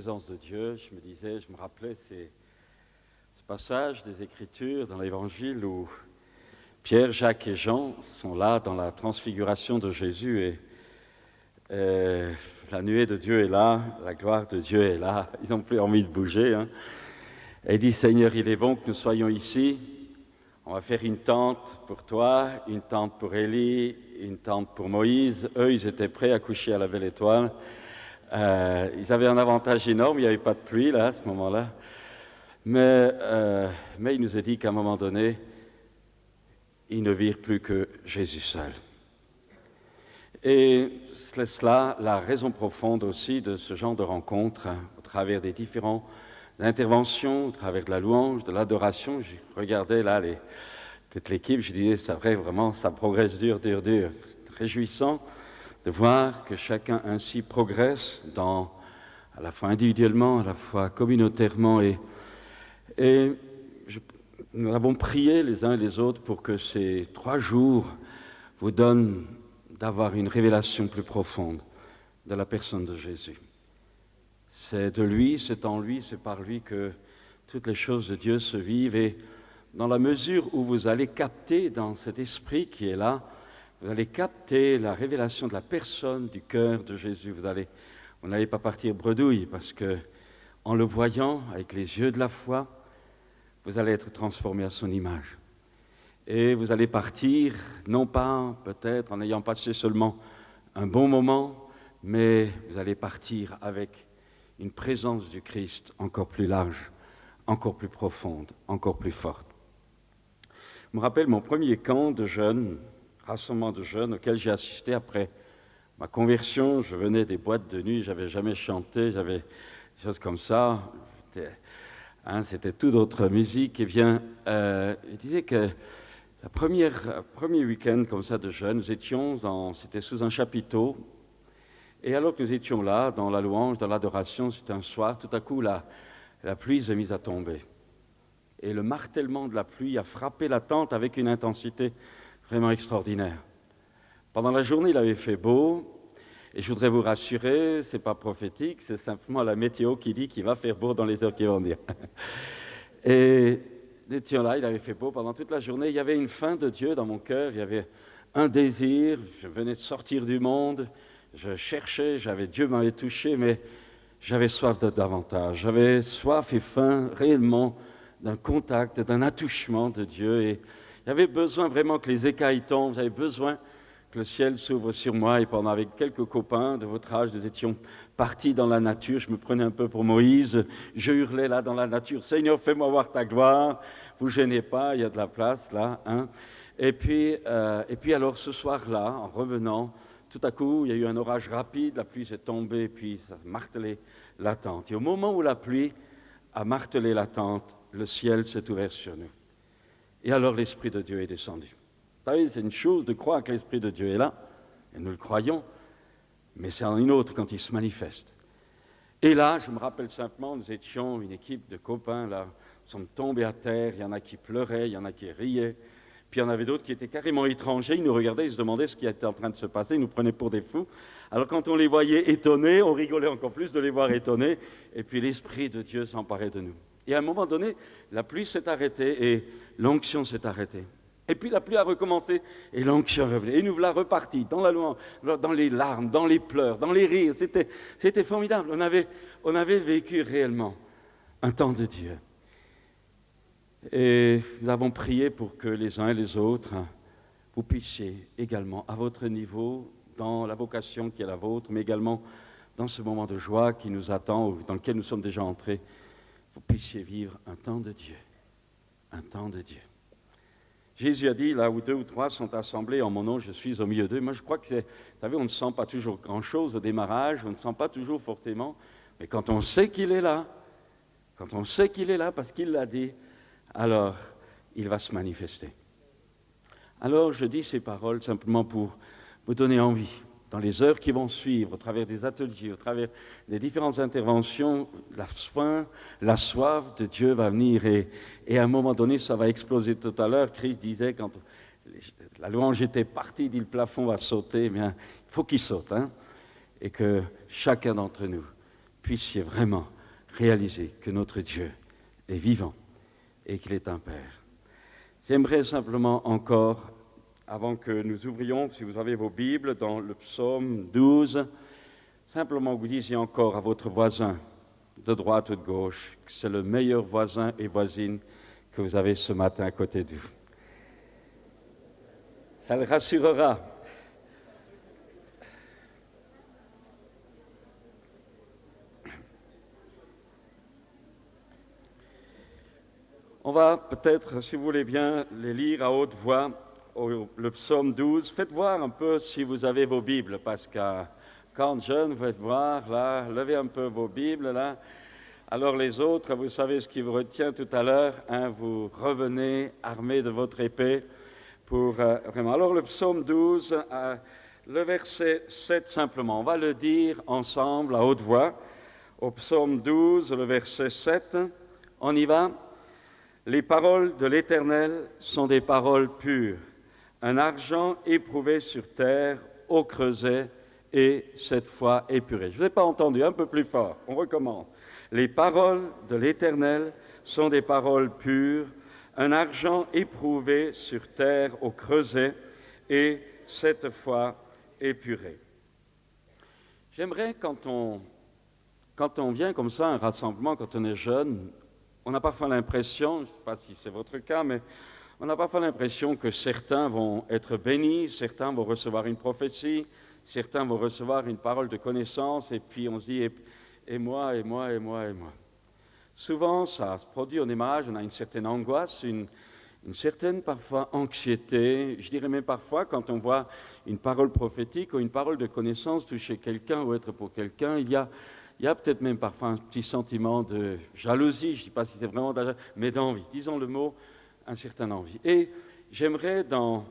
présence de Dieu, je me rappelais ce passage des Écritures dans l'Évangile où Pierre, Jacques et Jean sont là dans la transfiguration de Jésus et la nuée de Dieu est là, la gloire de Dieu est là, ils n'ont plus envie de bouger. Et il dit, Seigneur, il est bon que nous soyons ici, on va faire une tente pour toi, une tente pour Élie, une tente pour Moïse. Eux, ils étaient prêts à coucher à la belle étoile. Ils avaient un avantage énorme, il n'y avait pas de pluie là, à ce moment-là. Mais il nous a dit qu'à un moment donné, ils ne virent plus que Jésus seul. Et c'est cela la raison profonde aussi de ce genre de rencontre, au travers des différentes interventions, au travers de la louange, de l'adoration. Je regardais là toute l'équipe, je disais, c'est vrai, vraiment, ça progresse dur. C'est réjouissant de voir que chacun ainsi progresse à la fois individuellement, à la fois communautairement. Nous avons prié les uns et les autres pour que ces 3 jours vous donnent d'avoir une révélation plus profonde de la personne de Jésus. C'est de lui, c'est en lui, c'est par lui que toutes les choses de Dieu se vivent. Et dans la mesure où vous allez capter dans cet esprit qui est là, vous allez capter la révélation de la personne, du cœur de Jésus. Vous n'allez pas partir bredouille parce que, en le voyant avec les yeux de la foi, vous allez être transformé à son image. Et vous allez partir, non pas peut-être en n'ayant passé seulement un bon moment, mais vous allez partir avec une présence du Christ encore plus large, encore plus profonde, encore plus forte. Je me rappelle mon premier camp de jeunes, rassemblement de jeunes auquel j'ai assisté après ma conversion. Je venais des boîtes de nuit, je n'avais jamais chanté, j'avais des choses comme ça. C'était toute autre musique. Et bien, je disais que premier week-end comme ça de jeunes, c'était sous un chapiteau. Et alors que nous étions là, dans la louange, dans l'adoration, c'était un soir, tout à coup, la pluie s'est mise à tomber. Et le martèlement de la pluie a frappé la tente avec une intensité vraiment extraordinaire. Pendant la journée, il avait fait beau. Et je voudrais vous rassurer, ce n'est pas prophétique, c'est simplement la météo qui dit qu'il va faire beau dans les heures qui vont venir. Et nous étions là, il avait fait beau pendant toute la journée. Il y avait une faim de Dieu dans mon cœur, il y avait un désir. Je venais de sortir du monde, je cherchais, Dieu m'avait touché, mais j'avais soif de davantage. J'avais soif et faim réellement d'un contact, d'un attouchement de Dieu. Et j'avais besoin vraiment que les écailles tombent, j'avais besoin que le ciel s'ouvre sur moi. Et pendant, avec quelques copains de votre âge, nous étions partis dans la nature. Je me prenais un peu pour Moïse. Je hurlais là dans la nature, « Seigneur, fais-moi voir ta gloire. Vous gênez pas, il y a de la place là. » Et puis alors ce soir-là, en revenant, tout à coup, il y a eu un orage rapide, la pluie s'est tombée, puis ça a martelé la tente. Et au moment où la pluie a martelé la tente, le ciel s'est ouvert sur nous. Et alors l'Esprit de Dieu est descendu. Vous savez, c'est une chose de croire que l'Esprit de Dieu est là, et nous le croyons, mais c'est une autre quand il se manifeste. Et là, je me rappelle simplement, nous étions une équipe de copains, là, nous sommes tombés à terre, il y en a qui pleuraient, il y en a qui riaient, puis il y en avait d'autres qui étaient carrément étrangers, ils nous regardaient, ils se demandaient ce qui était en train de se passer, ils nous prenaient pour des fous. Alors quand on les voyait étonnés, on rigolait encore plus de les voir étonnés, et puis l'Esprit de Dieu s'emparait de nous. Et à un moment donné, la pluie s'est arrêtée et l'onction s'est arrêtée. Et puis la pluie a recommencé et l'onction est revenue. Et nous voilà repartis dans la louange, dans les larmes, dans les pleurs, dans les rires. C'était formidable. On avait vécu réellement un temps de Dieu. Et nous avons prié pour que les uns et les autres, vous puissiez également, à votre niveau, dans la vocation qui est la vôtre, mais également dans ce moment de joie qui nous attend, dans lequel nous sommes déjà entrés, vous puissiez vivre un temps de Dieu. Un temps de Dieu. Jésus a dit, là où 2 ou 3 sont assemblés en mon nom, je suis au milieu d'eux. Moi, je crois que vous savez, on ne sent pas toujours grand-chose au démarrage, on ne sent pas toujours fortement, mais quand on sait qu'il est là, parce qu'il l'a dit, alors il va se manifester. Alors, je dis ces paroles simplement pour vous donner envie, dans les heures qui vont suivre, au travers des ateliers, au travers des différentes interventions, la faim, la soif de Dieu va venir et à un moment donné, ça va exploser. Tout à l'heure, Christ disait, quand la louange était partie, il dit le plafond va sauter, eh bien, il faut qu'il saute, et que chacun d'entre nous puissiez vraiment réaliser que notre Dieu est vivant et qu'il est un Père. J'aimerais simplement encore, avant que nous ouvrions, si vous avez vos Bibles, dans le psaume 12, simplement vous disiez encore à votre voisin, de droite ou de gauche, que c'est le meilleur voisin et voisine que vous avez ce matin à côté de vous. Ça le rassurera. On va peut-être, si vous voulez bien, les lire à haute voix, le psaume 12. Faites voir un peu si vous avez vos Bibles, parce que quand jeune, vous faites voir, là, levez un peu vos Bibles, là. Alors les autres, vous savez ce qui vous retient tout à l'heure, hein, vous revenez armés de votre épée pour vraiment. Alors le psaume 12, le verset 7 simplement, on va le dire ensemble à haute voix. Au psaume 12, le verset 7, on y va. Les paroles de l'Éternel sont des paroles pures, un argent éprouvé sur terre, au creuset, et cette fois épuré. Je ne l'ai pas entendu, un peu plus fort, on recommence. Les paroles de l'Éternel sont des paroles pures, un argent éprouvé sur terre au creuset et cette fois épuré. J'aimerais, quand on vient comme ça à un rassemblement, quand on est jeune, on a parfois l'impression, je ne sais pas si c'est votre cas, mais on a parfois l'impression que certains vont être bénis, certains vont recevoir une prophétie, certains vont recevoir une parole de connaissance, et puis on se dit, et moi. Souvent, ça se produit au démarrage, on a une certaine angoisse, une certaine parfois anxiété. Je dirais même parfois, quand on voit une parole prophétique ou une parole de connaissance toucher quelqu'un ou être pour quelqu'un, il y a peut-être même parfois un petit sentiment de jalousie, je ne sais pas si c'est vraiment de la jalousie, mais d'envie. Disons le mot, un certain envie. Et j'aimerais, dans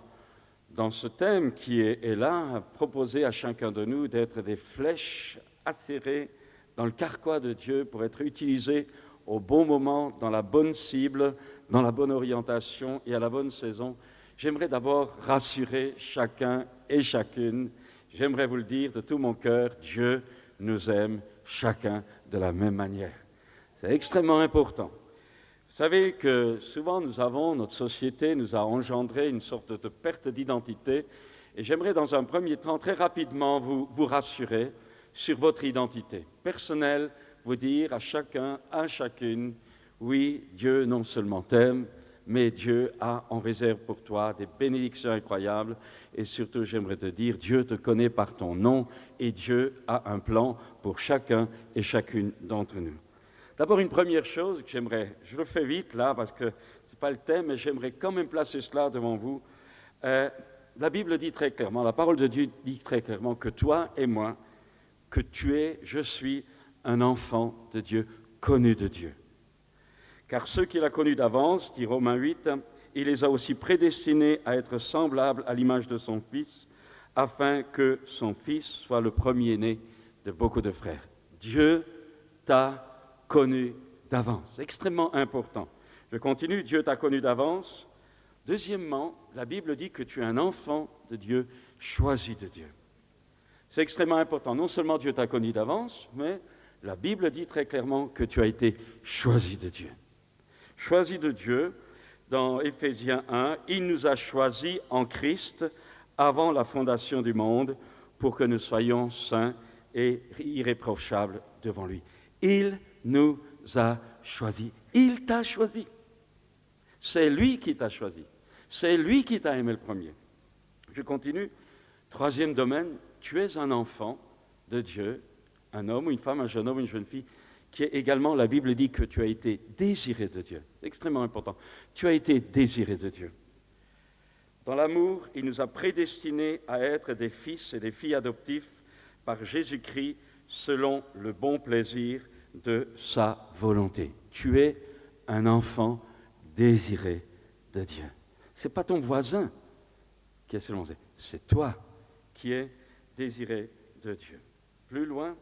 ce thème qui est là, proposer à chacun de nous d'être des flèches acérées dans le carquois de Dieu pour être utilisés au bon moment, dans la bonne cible, dans la bonne orientation et à la bonne saison. J'aimerais d'abord rassurer chacun et chacune. J'aimerais vous le dire de tout mon cœur, Dieu nous aime chacun de la même manière. C'est extrêmement important. Vous savez que souvent notre société nous a engendré une sorte de perte d'identité et j'aimerais dans un premier temps très rapidement vous rassurer sur votre identité personnelle, vous dire à chacun, à chacune, oui, Dieu non seulement t'aime, mais Dieu a en réserve pour toi des bénédictions incroyables et surtout j'aimerais te dire, Dieu te connaît par ton nom et Dieu a un plan pour chacun et chacune d'entre nous. D'abord, une première chose que je le fais vite là parce que ce n'est pas le thème, mais j'aimerais quand même placer cela devant vous. La Bible dit très clairement, la parole de Dieu dit très clairement que toi et moi, que je suis un enfant de Dieu, connu de Dieu. Car ceux qu'il a connus d'avance, dit Romains 8, il les a aussi prédestinés à être semblables à l'image de son Fils, afin que son Fils soit le premier-né de beaucoup de frères. Dieu t'a connu d'avance. C'est extrêmement important. Je continue, Dieu t'a connu d'avance. Deuxièmement, la Bible dit que tu es un enfant de Dieu, choisi de Dieu. C'est extrêmement important. Non seulement Dieu t'a connu d'avance, mais la Bible dit très clairement que tu as été choisi de Dieu. Choisi de Dieu, dans Éphésiens 1, il nous a choisis en Christ avant la fondation du monde pour que nous soyons saints et irréprochables devant lui. Il nous a choisis. Il t'a choisi. C'est lui qui t'a choisi. C'est lui qui t'a aimé le premier. Je continue. Troisième domaine, tu es un enfant de Dieu, un homme ou une femme, un jeune homme ou une jeune fille, qui est également, la Bible dit que tu as été désiré de Dieu. C'est extrêmement important. Tu as été désiré de Dieu. Dans l'amour, il nous a prédestinés à être des fils et des filles adoptifs par Jésus-Christ selon le bon plaisir de sa volonté. Tu es un enfant désiré de Dieu. Ce n'est pas ton voisin qui est selon, c'est toi qui es désiré de Dieu. Plus loin,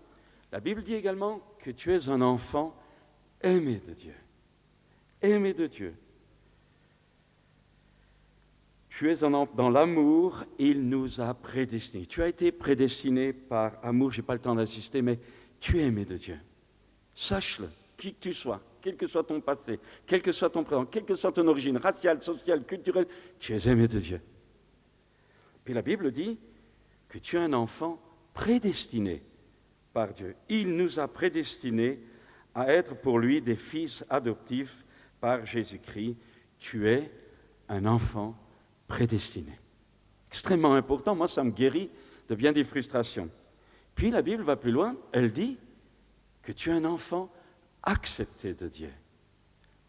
la Bible dit également que tu es un enfant aimé de Dieu. Aimé de Dieu. Tu es un enfant dans l'amour, il nous a prédestinés. Tu as été prédestiné par amour, je n'ai pas le temps d'insister, mais tu es aimé de Dieu. Sache-le, qui que tu sois, quel que soit ton passé, quel que soit ton présent, quelle que soit ton origine raciale, sociale, culturelle, tu es aimé de Dieu. Puis la Bible dit que tu es un enfant prédestiné par Dieu. Il nous a prédestinés à être pour lui des fils adoptifs par Jésus-Christ. Tu es un enfant prédestiné. Extrêmement important, moi ça me guérit de bien des frustrations. Puis la Bible va plus loin, elle dit que tu es un enfant accepté de Dieu.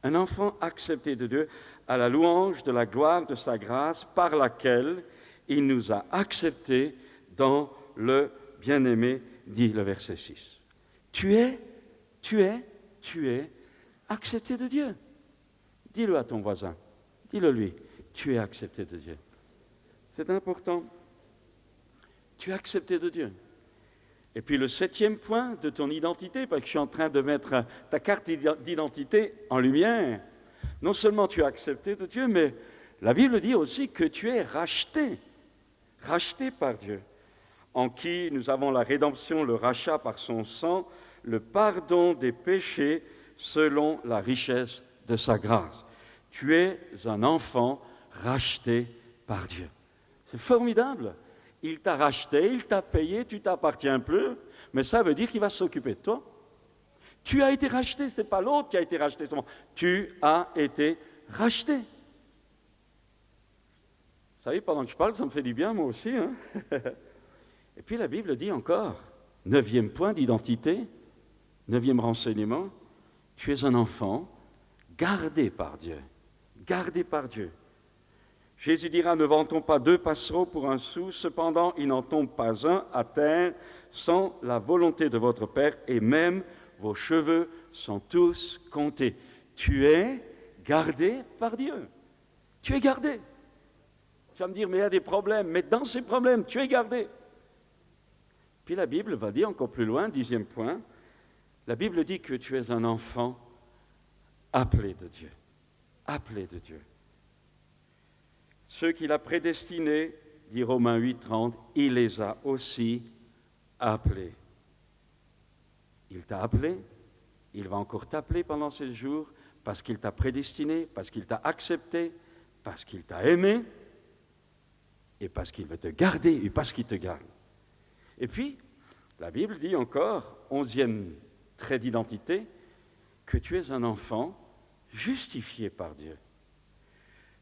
Un enfant accepté de Dieu à la louange de la gloire de sa grâce par laquelle il nous a acceptés dans le bien-aimé, dit le verset 6. Tu es accepté de Dieu. Dis-le à ton voisin, dis-le lui, tu es accepté de Dieu. C'est important. Tu es accepté de Dieu. Et puis le 7e point de ton identité, parce que je suis en train de mettre ta carte d'identité en lumière, non seulement tu es accepté de Dieu, mais la Bible dit aussi que tu es racheté par Dieu, en qui nous avons la rédemption, le rachat par son sang, le pardon des péchés selon la richesse de sa grâce. Tu es un enfant racheté par Dieu. C'est formidable. Il t'a racheté, il t'a payé, tu t'appartiens plus, mais ça veut dire qu'il va s'occuper de toi. Tu as été racheté, ce n'est pas l'autre qui a été racheté. Tu as été racheté. Vous savez, pendant que je parle, ça me fait du bien, moi aussi. Hein. Et puis la Bible dit encore, 9e point d'identité, 9e renseignement, tu es un enfant gardé par Dieu. Gardé par Dieu. Jésus dira, ne vendons pas 2 passereaux pour un sou, cependant il n'en tombe pas un à terre sans la volonté de votre Père, et même vos cheveux sont tous comptés. Tu es gardé par Dieu. Tu es gardé. Tu vas me dire, mais il y a des problèmes. Mais dans ces problèmes, tu es gardé. Puis la Bible va dire encore plus loin, 10e point, la Bible dit que tu es un enfant appelé de Dieu. Appelé de Dieu. Ceux qu'il a prédestinés, dit Romains 8, 30, il les a aussi appelés. Il t'a appelé, il va encore t'appeler pendant ces jours, parce qu'il t'a prédestiné, parce qu'il t'a accepté, parce qu'il t'a aimé, et parce qu'il veut te garder, et parce qu'il te garde. Et puis, la Bible dit encore, 11e trait d'identité, que tu es un enfant justifié par Dieu.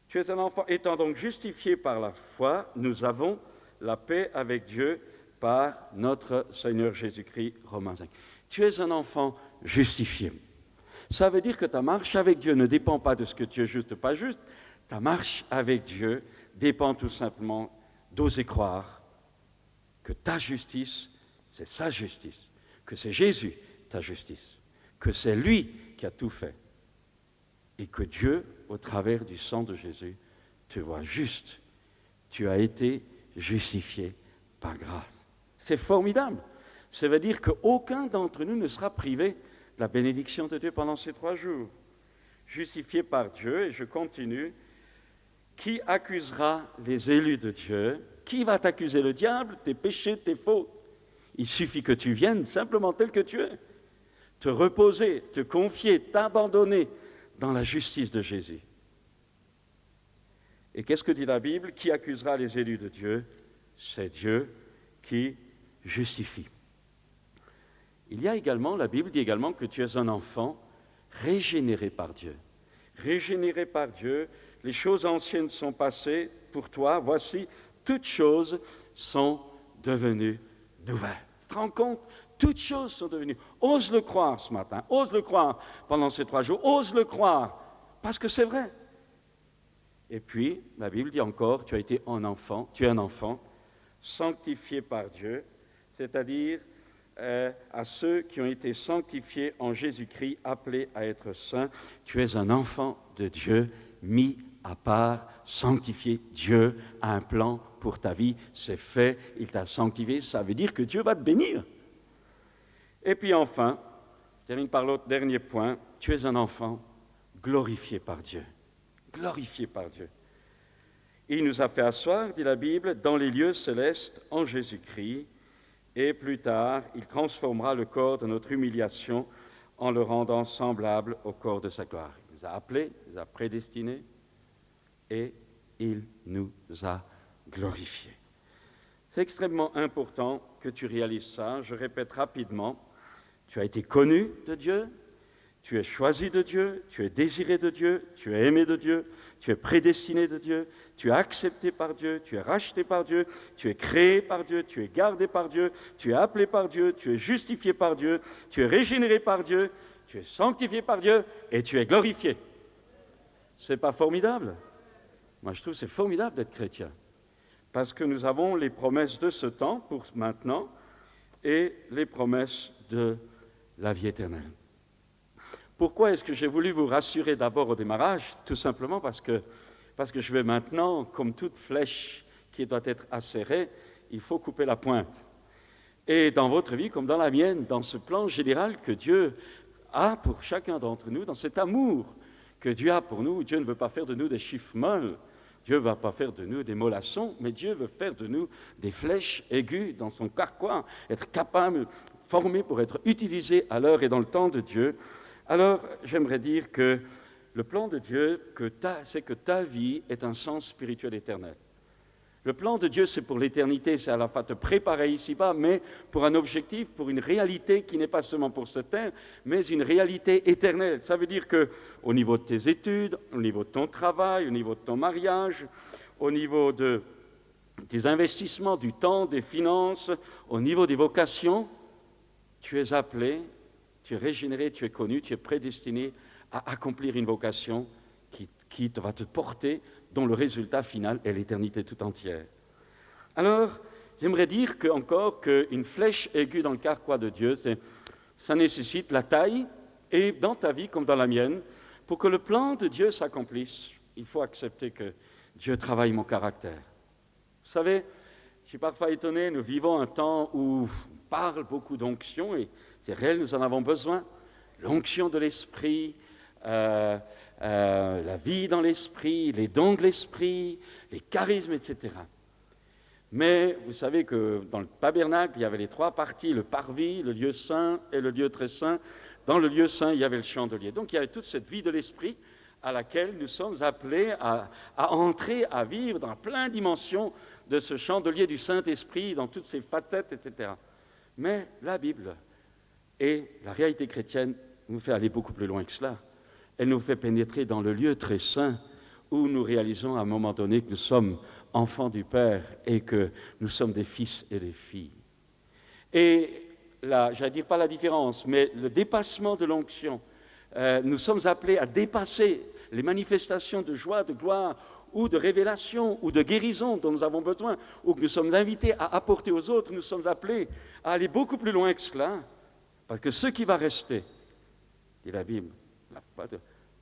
Tu es un enfant, étant donc justifié par la foi, nous avons la paix avec Dieu par notre Seigneur Jésus-Christ, Romains 5. Tu es un enfant justifié. Ça veut dire que ta marche avec Dieu ne dépend pas de ce que tu es juste ou pas juste. Ta marche avec Dieu dépend tout simplement d'oser croire que ta justice, c'est sa justice, que c'est Jésus, ta justice, que c'est lui qui a tout fait, et que Dieu, au travers du sang de Jésus, te voit juste. Tu as été justifié par grâce. C'est formidable. Ça veut dire qu'aucun d'entre nous ne sera privé de la bénédiction de Dieu pendant ces 3 jours. Justifié par Dieu, et je continue, qui accusera les élus de Dieu? Qui va t'accuser? Le diable, tes péchés, tes fautes? Il suffit que tu viennes simplement tel que tu es, te reposer, te confier, t'abandonner dans la justice de Jésus. Et qu'est-ce que dit la Bible? Qui accusera les élus de Dieu? C'est Dieu qui justifie. Il y a également, la Bible dit également que tu es un enfant régénéré par Dieu. Régénéré par Dieu, les choses anciennes sont passées pour toi, voici, toutes choses sont devenues nouvelles. Tu te rends compte? Toutes choses sont devenues. Ose le croire ce matin, ose le croire pendant ces 3 jours, ose le croire, parce que c'est vrai. Et puis, la Bible dit encore, tu es un enfant sanctifié par Dieu, c'est-à-dire à ceux qui ont été sanctifiés en Jésus-Christ, appelés à être saints. Tu es un enfant de Dieu, mis à part, sanctifié. Dieu a un plan pour ta vie, c'est fait, il t'a sanctifié, ça veut dire que Dieu va te bénir. Et puis enfin, je termine par l'autre dernier point, tu es un enfant glorifié par Dieu. Glorifié par Dieu. Il nous a fait asseoir, dit la Bible, dans les lieux célestes en Jésus-Christ, et plus tard, il transformera le corps de notre humiliation en le rendant semblable au corps de sa gloire. Il nous a appelés, il nous a prédestinés et il nous a glorifiés. C'est extrêmement important que tu réalises ça. Je répète rapidement, tu as été connu de Dieu, tu es choisi de Dieu, tu es désiré de Dieu, tu es aimé de Dieu, tu es prédestiné de Dieu, tu es accepté par Dieu, tu es racheté par Dieu, tu es créé par Dieu, tu es gardé par Dieu, tu es appelé par Dieu, tu es justifié par Dieu, tu es régénéré par Dieu, tu es sanctifié par Dieu et tu es glorifié. C'est pas formidable? Moi, je trouve que c'est formidable d'être chrétien parce que nous avons les promesses de ce temps pour maintenant et les promesses de la vie éternelle. Pourquoi est-ce que j'ai voulu vous rassurer d'abord au démarrage? Tout simplement parce que je vais maintenant, comme toute flèche qui doit être acérée, il faut couper la pointe. Et dans votre vie, comme dans la mienne, dans ce plan général que Dieu a pour chacun d'entre nous, dans cet amour que Dieu a pour nous, Dieu ne veut pas faire de nous des chiffres molles, Dieu ne va pas faire de nous des mollassons, mais Dieu veut faire de nous des flèches aiguës dans son carquois, être capable, formés pour être utilisés à l'heure et dans le temps de Dieu. Alors, j'aimerais dire que le plan de Dieu, c'est que ta vie est un sens spirituel éternel. Le plan de Dieu, c'est pour l'éternité, c'est à la fois te préparer ici-bas, mais pour un objectif, pour une réalité qui n'est pas seulement pour cette terre, mais une réalité éternelle. Ça veut dire qu'au niveau de tes études, au niveau de ton travail, au niveau de ton mariage, au niveau de tes investissements, du temps, des finances, au niveau des vocations, tu es appelé, tu es régénéré, tu es connu, tu es prédestiné à accomplir une vocation qui va te porter, dont le résultat final est l'éternité tout entière. Alors, j'aimerais dire encore qu'une flèche aiguë dans le carquois de Dieu, ça nécessite la taille, et dans ta vie comme dans la mienne, pour que le plan de Dieu s'accomplisse, il faut accepter que Dieu travaille mon caractère. Vous savez, je suis parfois étonné, nous vivons un temps où on parle beaucoup d'onction, et c'est réel, nous en avons besoin. L'onction de l'esprit, la vie dans l'esprit, les dons de l'esprit, les charismes, etc. Mais vous savez que dans le tabernacle, il y avait les trois parties, le parvis, le lieu saint et le lieu très saint. Dans le lieu saint, il y avait le chandelier. Donc il y avait toute cette vie de l'esprit à laquelle nous sommes appelés à entrer, à vivre dans plein de dimensions de ce chandelier du Saint-Esprit, dans toutes ses facettes, etc. Mais la Bible et la réalité chrétienne nous fait aller beaucoup plus loin que cela. Elle nous fait pénétrer dans le lieu très saint où nous réalisons à un moment donné que nous sommes enfants du Père et que nous sommes des fils et des filles. Et là, je ne dire pas la différence, mais le dépassement de l'onction, nous sommes appelés à dépasser les manifestations de joie, de gloire, ou de révélation, ou de guérison dont nous avons besoin, ou que nous sommes invités à apporter aux autres. Nous sommes appelés à aller beaucoup plus loin que cela, parce que ce qui va rester, dit la Bible,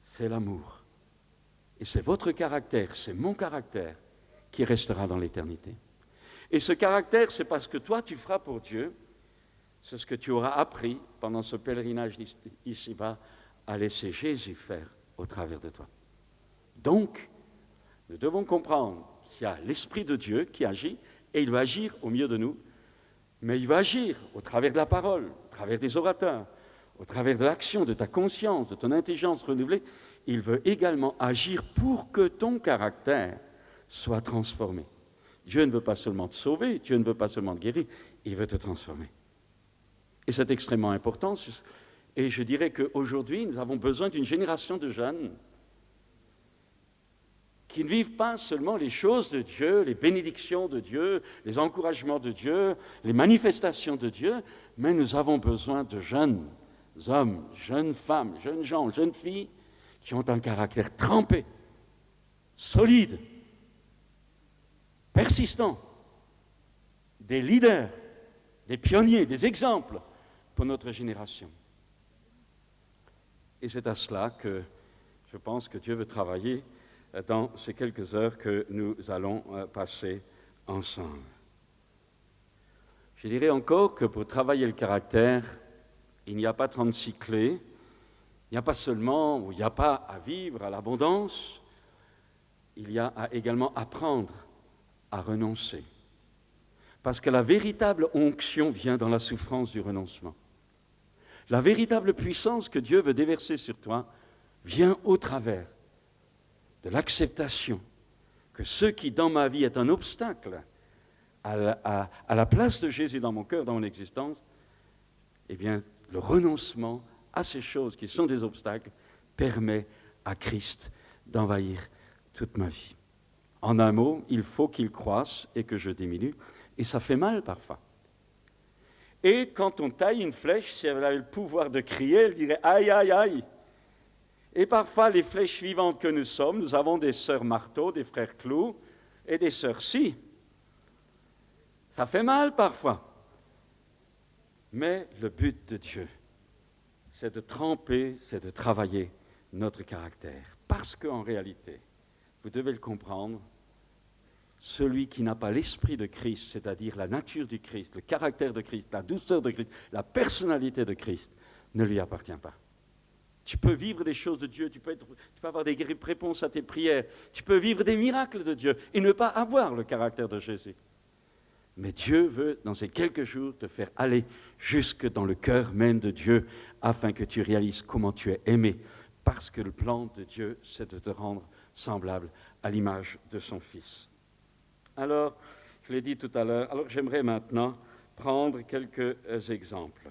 c'est l'amour. Et c'est votre caractère, c'est mon caractère qui restera dans l'éternité. Et ce caractère, c'est parce que toi, tu feras pour Dieu, c'est ce que tu auras appris pendant ce pèlerinage ici-bas, à laisser Jésus faire au travers de toi. Donc, nous devons comprendre qu'il y a l'Esprit de Dieu qui agit, et il va agir au milieu de nous, mais il va agir au travers de la parole, au travers des orateurs, au travers de l'action, de ta conscience, de ton intelligence renouvelée. Il veut également agir pour que ton caractère soit transformé. Dieu ne veut pas seulement te sauver, Dieu ne veut pas seulement te guérir, il veut te transformer. Et c'est extrêmement important. Et je dirais qu'aujourd'hui, nous avons besoin d'une génération de jeunes qui ne vivent pas seulement les choses de Dieu, les bénédictions de Dieu, les encouragements de Dieu, les manifestations de Dieu, mais nous avons besoin de jeunes hommes, jeunes femmes, jeunes gens, jeunes filles qui ont un caractère trempé, solide, persistant, des leaders, des pionniers, des exemples pour notre génération. Et c'est à cela que je pense que Dieu veut travailler dans ces quelques heures que nous allons passer ensemble. Je dirais encore que pour travailler le caractère, il n'y a pas 36 clés, il n'y a pas seulement, ou il n'y a pas à vivre à l'abondance, il y a à également apprendre à renoncer. Parce que la véritable onction vient dans la souffrance du renoncement. La véritable puissance que Dieu veut déverser sur toi vient au travers de l'acceptation que ce qui, dans ma vie, est un obstacle à la place de Jésus dans mon cœur, dans mon existence, eh bien, le renoncement à ces choses qui sont des obstacles permet à Christ d'envahir toute ma vie. En un mot, il faut qu'il croisse et que je diminue, et ça fait mal parfois. Et quand on taille une flèche, si elle avait le pouvoir de crier, elle dirait « aïe, aïe, aïe ». Et parfois, les flèches vivantes que nous sommes, nous avons des sœurs marteaux, des frères clous et des sœurs scie. Ça fait mal parfois. Mais le but de Dieu, c'est de tremper, c'est de travailler notre caractère. Parce qu'en réalité, vous devez le comprendre, celui qui n'a pas l'esprit de Christ, c'est-à-dire la nature du Christ, le caractère de Christ, la douceur de Christ, la personnalité de Christ, ne lui appartient pas. Tu peux vivre des choses de Dieu, tu peux avoir des réponses à tes prières, tu peux vivre des miracles de Dieu et ne pas avoir le caractère de Jésus. Mais Dieu veut, dans ces quelques jours, te faire aller jusque dans le cœur même de Dieu afin que tu réalises comment tu es aimé. Parce que le plan de Dieu, c'est de te rendre semblable à l'image de son Fils. Alors, je l'ai dit tout à l'heure, alors j'aimerais maintenant prendre quelques exemples.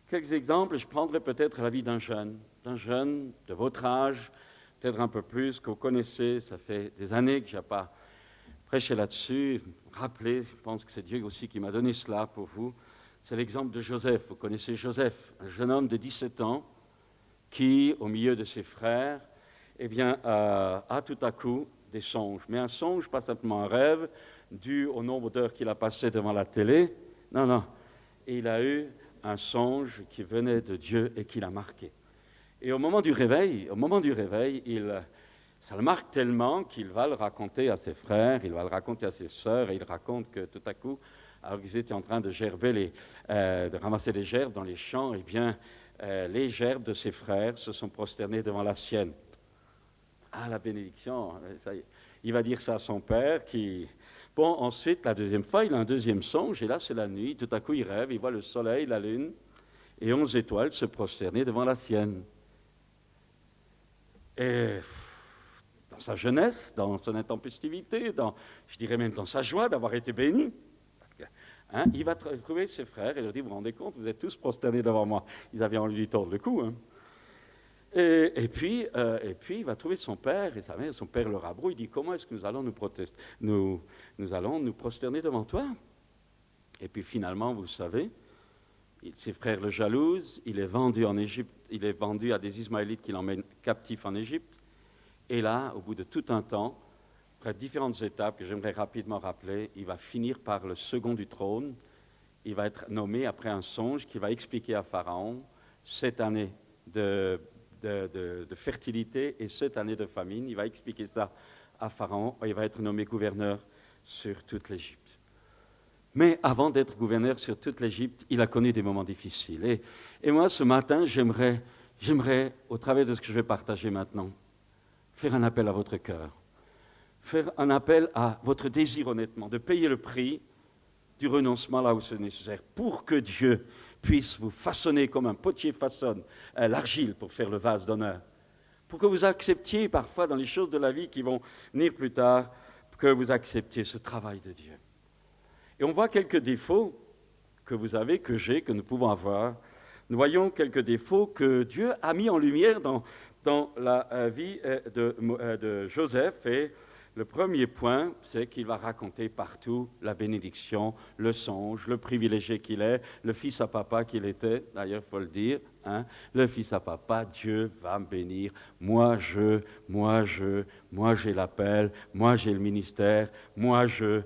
Quelques exemples, je prendrai peut-être la vie d'un jeune de votre âge, peut-être un peu plus, que vous connaissez, ça fait des années que je n'ai pas prêché là-dessus. Rappelez, je pense que c'est Dieu aussi qui m'a donné cela pour vous. C'est l'exemple de Joseph. Vous connaissez Joseph, un jeune homme de 17 ans qui, au milieu de ses frères, eh bien, a tout à coup des songes. Mais un songe, pas simplement un rêve, dû au nombre d'heures qu'il a passé devant la télé. Non, non. Et il a eu un songe qui venait de Dieu et qui l'a marqué. Et au moment du réveil, ça le marque tellement qu'il va le raconter à ses frères, il va le raconter à ses sœurs, et il raconte que tout à coup, alors qu'ils étaient en train de gerber de ramasser les gerbes dans les champs, eh bien, les gerbes de ses frères se sont prosternées devant la sienne. Ah, la bénédiction, ça y est. Il va dire ça à son père qui... Bon, ensuite, la deuxième fois, il a un deuxième songe, et là, c'est la nuit. Tout à coup, il rêve, il voit le soleil, la lune, et 11 étoiles se prosterner devant la sienne. Et dans sa jeunesse, dans son intempestivité, je dirais même dans sa joie d'avoir été béni, parce que, il va trouver ses frères et leur dit, vous vous rendez compte, vous êtes tous prosternés devant moi. Ils avaient envie de lui tordre le cou. Et puis, il va trouver son père et sa mère. Son père le rabrouille. Il dit, comment est-ce que nous allons nous allons nous prosterner devant toi? Et puis finalement, vous savez, ses frères le jalousent. Il est vendu en Égypte. Il est vendu à des Ismaélites qui l'emmènent captif en Égypte. Et là, au bout de tout un temps, après différentes étapes que j'aimerais rapidement rappeler, il va finir par le second du trône. Il va être nommé après un songe qui va expliquer à Pharaon 7 années de fertilité et 7 années de famine. Il va expliquer ça à Pharaon et il va être nommé gouverneur sur toute l'Égypte. Mais avant d'être gouverneur sur toute l'Égypte, il a connu des moments difficiles. Et moi, ce matin, j'aimerais, au travers de ce que je vais partager maintenant, faire un appel à votre cœur, faire un appel à votre désir honnêtement, de payer le prix du renoncement là où c'est nécessaire, pour que Dieu puisse vous façonner comme un potier façonne l'argile pour faire le vase d'honneur, pour que vous acceptiez parfois dans les choses de la vie qui vont venir plus tard, que vous acceptiez ce travail de Dieu. Et on voit quelques défauts que vous avez, que j'ai, que nous pouvons avoir. Nous voyons quelques défauts que Dieu a mis en lumière dans la vie de Joseph. Et le premier point, c'est qu'il va raconter partout la bénédiction, le songe, le privilégié qu'il est, le fils à papa qu'il était, d'ailleurs, il faut le dire, le fils à papa, Dieu va me bénir, moi j'ai l'appel, moi j'ai le ministère, moi je.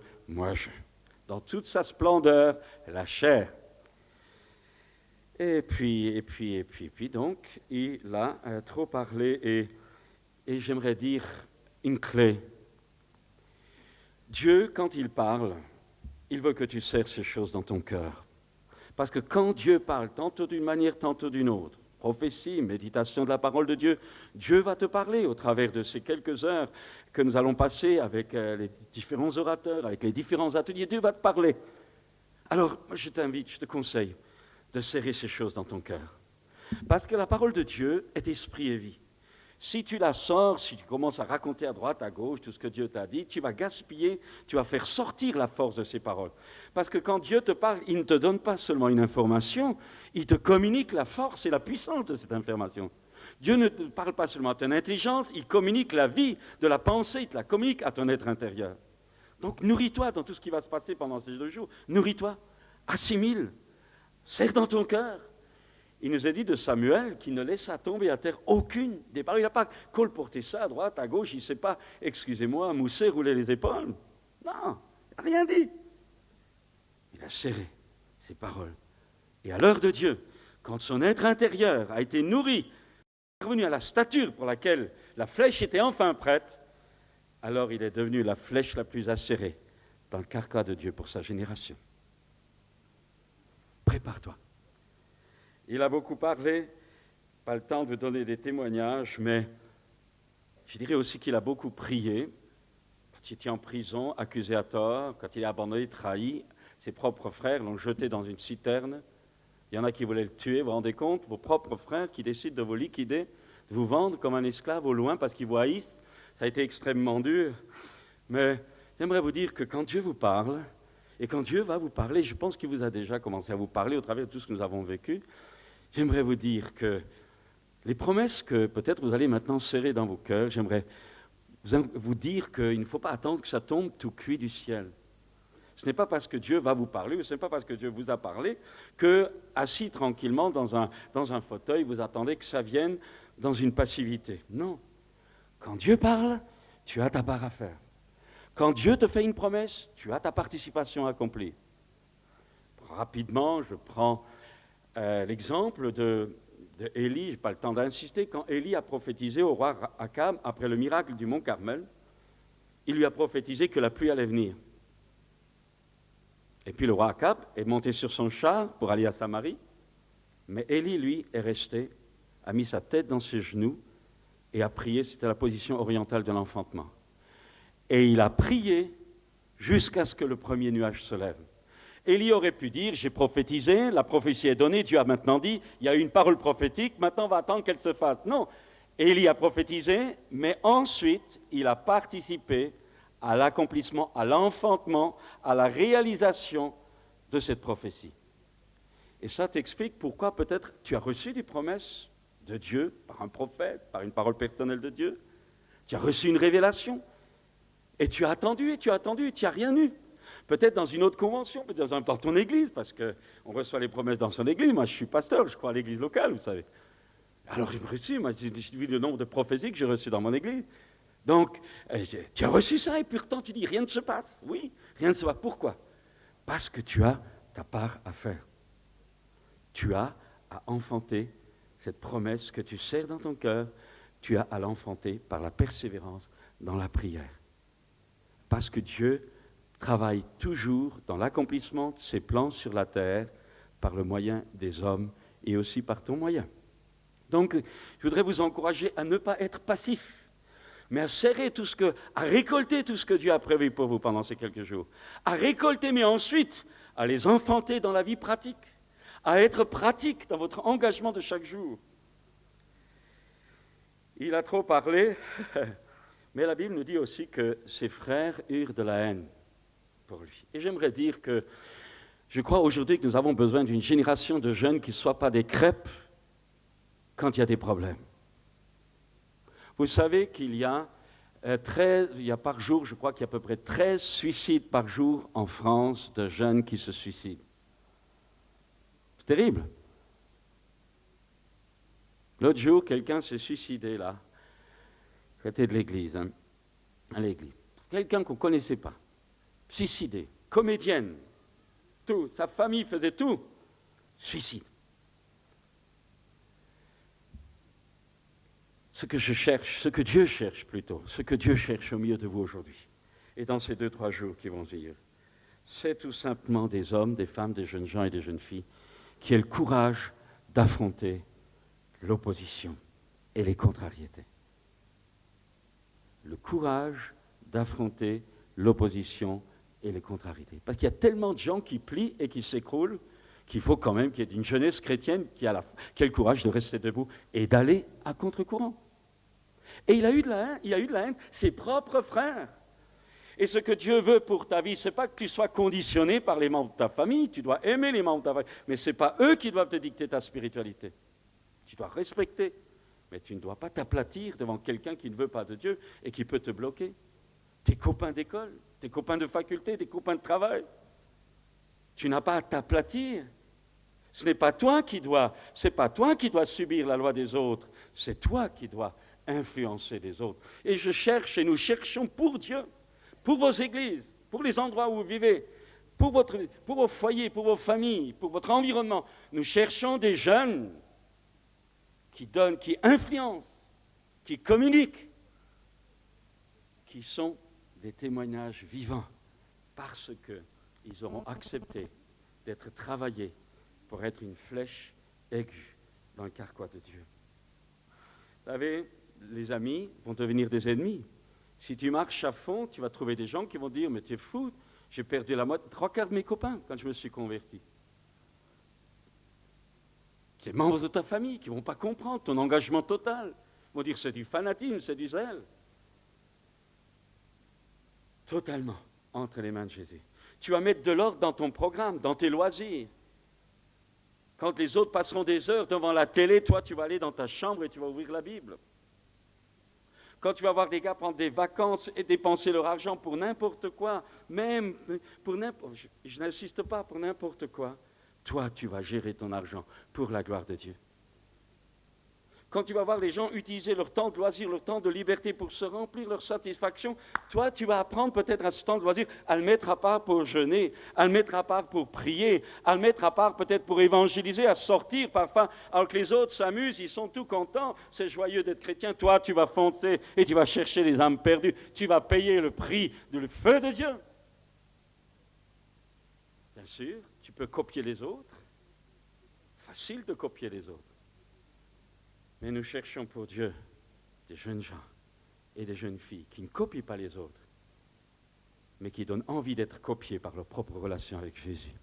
Dans toute sa splendeur, la chair. Et puis, donc, il a trop parlé et j'aimerais dire une clé. Dieu, quand il parle, il veut que tu serres ces choses dans ton cœur. Parce que quand Dieu parle, tantôt d'une manière, tantôt d'une autre, prophétie, méditation de la parole de Dieu, Dieu va te parler au travers de ces quelques heures que nous allons passer avec les différents orateurs, avec les différents ateliers. Dieu va te parler. Alors, je t'invite, je te conseille de serrer ces choses dans ton cœur. Parce que la parole de Dieu est esprit et vie. Si tu la sors, si tu commences à raconter à droite, à gauche tout ce que Dieu t'a dit, tu vas gaspiller, tu vas faire sortir la force de ces paroles. Parce que quand Dieu te parle, il ne te donne pas seulement une information, il te communique la force et la puissance de cette information. Dieu ne te parle pas seulement à ton intelligence, il communique la vie de la pensée, il te la communique à ton être intérieur. Donc nourris-toi dans tout ce qui va se passer pendant ces 2 jours. Nourris-toi, assimile, serre dans ton cœur. Il nous a dit de Samuel qu'il ne laissa tomber à terre aucune des paroles. Il n'a pas colporté ça à droite, à gauche, il ne s'est pas, excusez-moi, moussé, roulé les épaules. Non, il n'a rien dit. Il a serré ses paroles. Et à l'heure de Dieu, quand son être intérieur a été nourri, revenu à la stature pour laquelle la flèche était enfin prête, alors il est devenu la flèche la plus acérée dans le carquois de Dieu pour sa génération. Prépare-toi. Il a beaucoup parlé, pas le temps de donner des témoignages, mais je dirais aussi qu'il a beaucoup prié. Quand il était en prison, accusé à tort, quand il est abandonné, trahi, ses propres frères l'ont jeté dans une citerne. Il y en a qui voulaient le tuer, vous vous rendez compte? Vos propres frères qui décident de vous liquider, de vous vendre comme un esclave au loin parce qu'ils vous haïssent. Ça a été extrêmement dur. Mais j'aimerais vous dire que quand Dieu vous parle, et quand Dieu va vous parler, je pense qu'il vous a déjà commencé à vous parler au travers de tout ce que nous avons vécu, j'aimerais vous dire que les promesses que peut-être vous allez maintenant serrer dans vos cœurs, j'aimerais vous dire qu'il ne faut pas attendre que ça tombe tout cuit du ciel. Ce n'est pas parce que Dieu va vous parler, ou ce n'est pas parce que Dieu vous a parlé, que, assis tranquillement dans un fauteuil, vous attendez que ça vienne dans une passivité. Non. Quand Dieu parle, tu as ta part à faire. Quand Dieu te fait une promesse, tu as ta participation à accomplir. Rapidement, je prends l'exemple de Élie, je n'ai pas le temps d'insister, quand Élie a prophétisé au roi Akab, après le miracle du mont Carmel, il lui a prophétisé que la pluie allait venir. Et puis le roi Akab est monté sur son char pour aller à Samarie, mais Élie, lui, est resté, a mis sa tête dans ses genoux et a prié, c'était la position orientale de l'enfantement. Et il a prié jusqu'à ce que le premier nuage se lève. Élie aurait pu dire, j'ai prophétisé, la prophétie est donnée, Dieu a maintenant dit, il y a une parole prophétique, maintenant on va attendre qu'elle se fasse. Non, Élie a prophétisé, mais ensuite il a participé à l'accomplissement, à l'enfantement, à la réalisation de cette prophétie. Et ça t'explique pourquoi peut-être tu as reçu des promesses de Dieu, par un prophète, par une parole personnelle de Dieu, tu as reçu une révélation, et tu as attendu, et tu n'as rien eu. Peut-être dans une autre convention, peut-être dans ton église, parce qu'on reçoit les promesses dans son église. Moi, je suis pasteur, je crois à l'église locale, vous savez. Alors, j'ai reçu, moi, j'ai vu le nombre de prophéties que j'ai reçues dans mon église. Donc, tu as reçu ça, et pourtant, tu dis, rien ne se passe. Oui, rien ne se passe. Pourquoi? Parce que tu as ta part à faire. Tu as à enfanter cette promesse que tu serres dans ton cœur, tu as à l'enfanter par la persévérance dans la prière. Parce que Dieu travaille toujours dans l'accomplissement de ses plans sur la terre par le moyen des hommes et aussi par ton moyen. Donc, je voudrais vous encourager à ne pas être passif, mais à serrer à récolter tout ce que Dieu a prévu pour vous pendant ces quelques jours. À récolter, mais ensuite à les enfanter dans la vie pratique, à être pratique dans votre engagement de chaque jour. Il a trop parlé, mais la Bible nous dit aussi que ses frères eurent de la haine pour lui. Et j'aimerais dire que je crois aujourd'hui que nous avons besoin d'une génération de jeunes qui ne soient pas des crêpes quand il y a des problèmes. Vous savez qu'il y a par jour, je crois qu'il y a à peu près 13 suicides par jour en France de jeunes qui se suicident. C'est terrible. L'autre jour, quelqu'un s'est suicidé là, à côté de l'église, à l'église. Quelqu'un qu'on ne connaissait pas. Suicidée, comédienne, tout, sa famille faisait tout, suicide. Ce que je cherche, ce que Dieu cherche plutôt, ce que Dieu cherche au milieu de vous aujourd'hui, et dans ces 2-3 jours qui vont venir, c'est tout simplement des hommes, des femmes, des jeunes gens et des jeunes filles qui aient le courage d'affronter l'opposition et les contrariétés. Le courage d'affronter l'opposition et les contrariétés. Parce qu'il y a tellement de gens qui plient et qui s'écroulent qu'il faut quand même qu'il y ait une jeunesse chrétienne qui a le courage de rester debout et d'aller à contre-courant. Et il a eu de la haine, ses propres frères. Et ce que Dieu veut pour ta vie, ce n'est pas que tu sois conditionné par les membres de ta famille, tu dois aimer les membres de ta famille, mais ce n'est pas eux qui doivent te dicter ta spiritualité. Tu dois respecter, mais tu ne dois pas t'aplatir devant quelqu'un qui ne veut pas de Dieu et qui peut te bloquer. Tes copains d'école, tes copains de faculté, tes copains de travail. Tu n'as pas à t'aplatir. Ce n'est pas toi qui dois subir la loi des autres, c'est toi qui dois influencer les autres. Et je cherche et nous cherchons pour Dieu, pour vos églises, pour les endroits où vous vivez, pour vos foyers, pour vos familles, pour votre environnement. Nous cherchons des jeunes qui donnent, qui influencent, qui communiquent, qui sont des témoignages vivants parce qu'ils auront accepté d'être travaillés pour être une flèche aiguë dans le carquois de Dieu. Vous savez, les amis vont devenir des ennemis. Si tu marches à fond, tu vas trouver des gens qui vont dire « Mais tu es fou, j'ai perdu la moitié, 3/4 de mes copains quand je me suis converti. » Des membres de ta famille qui ne vont pas comprendre ton engagement total. Ils vont dire « C'est du fanatisme, c'est du zèle. » Totalement entre les mains de Jésus. Tu vas mettre de l'ordre dans ton programme, dans tes loisirs. Quand les autres passeront des heures devant la télé, toi, tu vas aller dans ta chambre et tu vas ouvrir la Bible. Quand tu vas voir des gars prendre des vacances et dépenser leur argent pour n'importe quoi, même pour n'importe, je n'insiste pas pour n'importe quoi, toi, tu vas gérer ton argent pour la gloire de Dieu. Quand tu vas voir les gens utiliser leur temps de loisir, leur temps de liberté pour se remplir leur satisfaction, toi, tu vas apprendre peut-être à ce temps de loisir à le mettre à part pour jeûner, à le mettre à part pour prier, à le mettre à part peut-être pour évangéliser, à sortir parfois, alors que les autres s'amusent, ils sont tout contents, c'est joyeux d'être chrétien. Toi, tu vas foncer et tu vas chercher les âmes perdues. Tu vas payer le prix du feu de Dieu. Bien sûr, tu peux copier les autres. Facile de copier les autres. Mais nous cherchons pour Dieu des jeunes gens et des jeunes filles qui ne copient pas les autres, mais qui donnent envie d'être copiés par leur propre relation avec Jésus.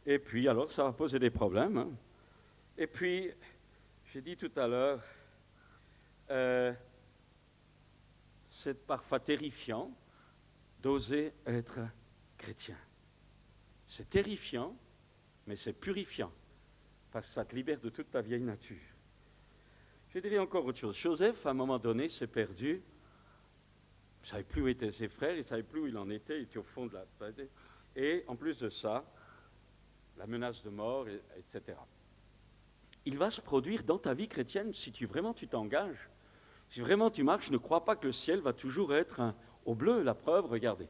Et puis, alors, ça va poser des problèmes. Hein. Et puis, j'ai dit tout à l'heure, c'est parfois terrifiant d'oser être chrétien. C'est terrifiant, mais c'est purifiant. Parce que ça te libère de toute ta vieille nature. Je dirais encore autre chose. Joseph, à un moment donné, s'est perdu. Il ne savait plus où étaient ses frères, il ne savait plus où il en était, il était au fond de la... Et en plus de ça, la menace de mort, etc. Il va se produire dans ta vie chrétienne, si vraiment tu t'engages, si vraiment tu marches, ne crois pas que le ciel va toujours être au bleu. La preuve, regardez.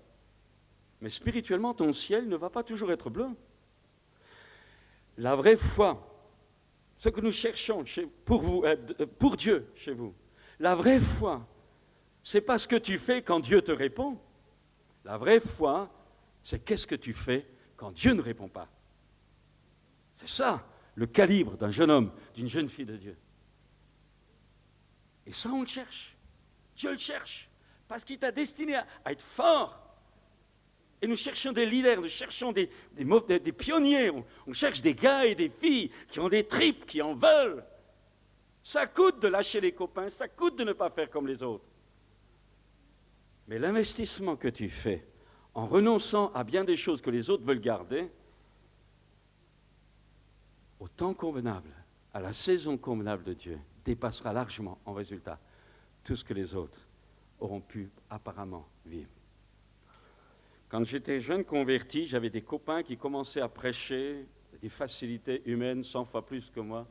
Mais spirituellement, ton ciel ne va pas toujours être bleu. La vraie foi, ce que nous cherchons pour Dieu chez vous, la vraie foi, ce n'est pas ce que tu fais quand Dieu te répond. La vraie foi, c'est qu'est-ce que tu fais quand Dieu ne répond pas. C'est ça, le calibre d'un jeune homme, d'une jeune fille de Dieu. Et ça, on le cherche. Dieu le cherche, parce qu'il t'a destiné à être fort. Et nous cherchons des leaders, nous cherchons des pionniers, on cherche des gars et des filles qui ont des tripes, qui en veulent. Ça coûte de lâcher les copains, ça coûte de ne pas faire comme les autres. Mais l'investissement que tu fais en renonçant à bien des choses que les autres veulent garder, au temps convenable, à la saison convenable de Dieu, dépassera largement en résultat tout ce que les autres auront pu apparemment vivre. Quand j'étais jeune converti, j'avais des copains qui commençaient à prêcher, des facilités humaines 100 fois plus que moi,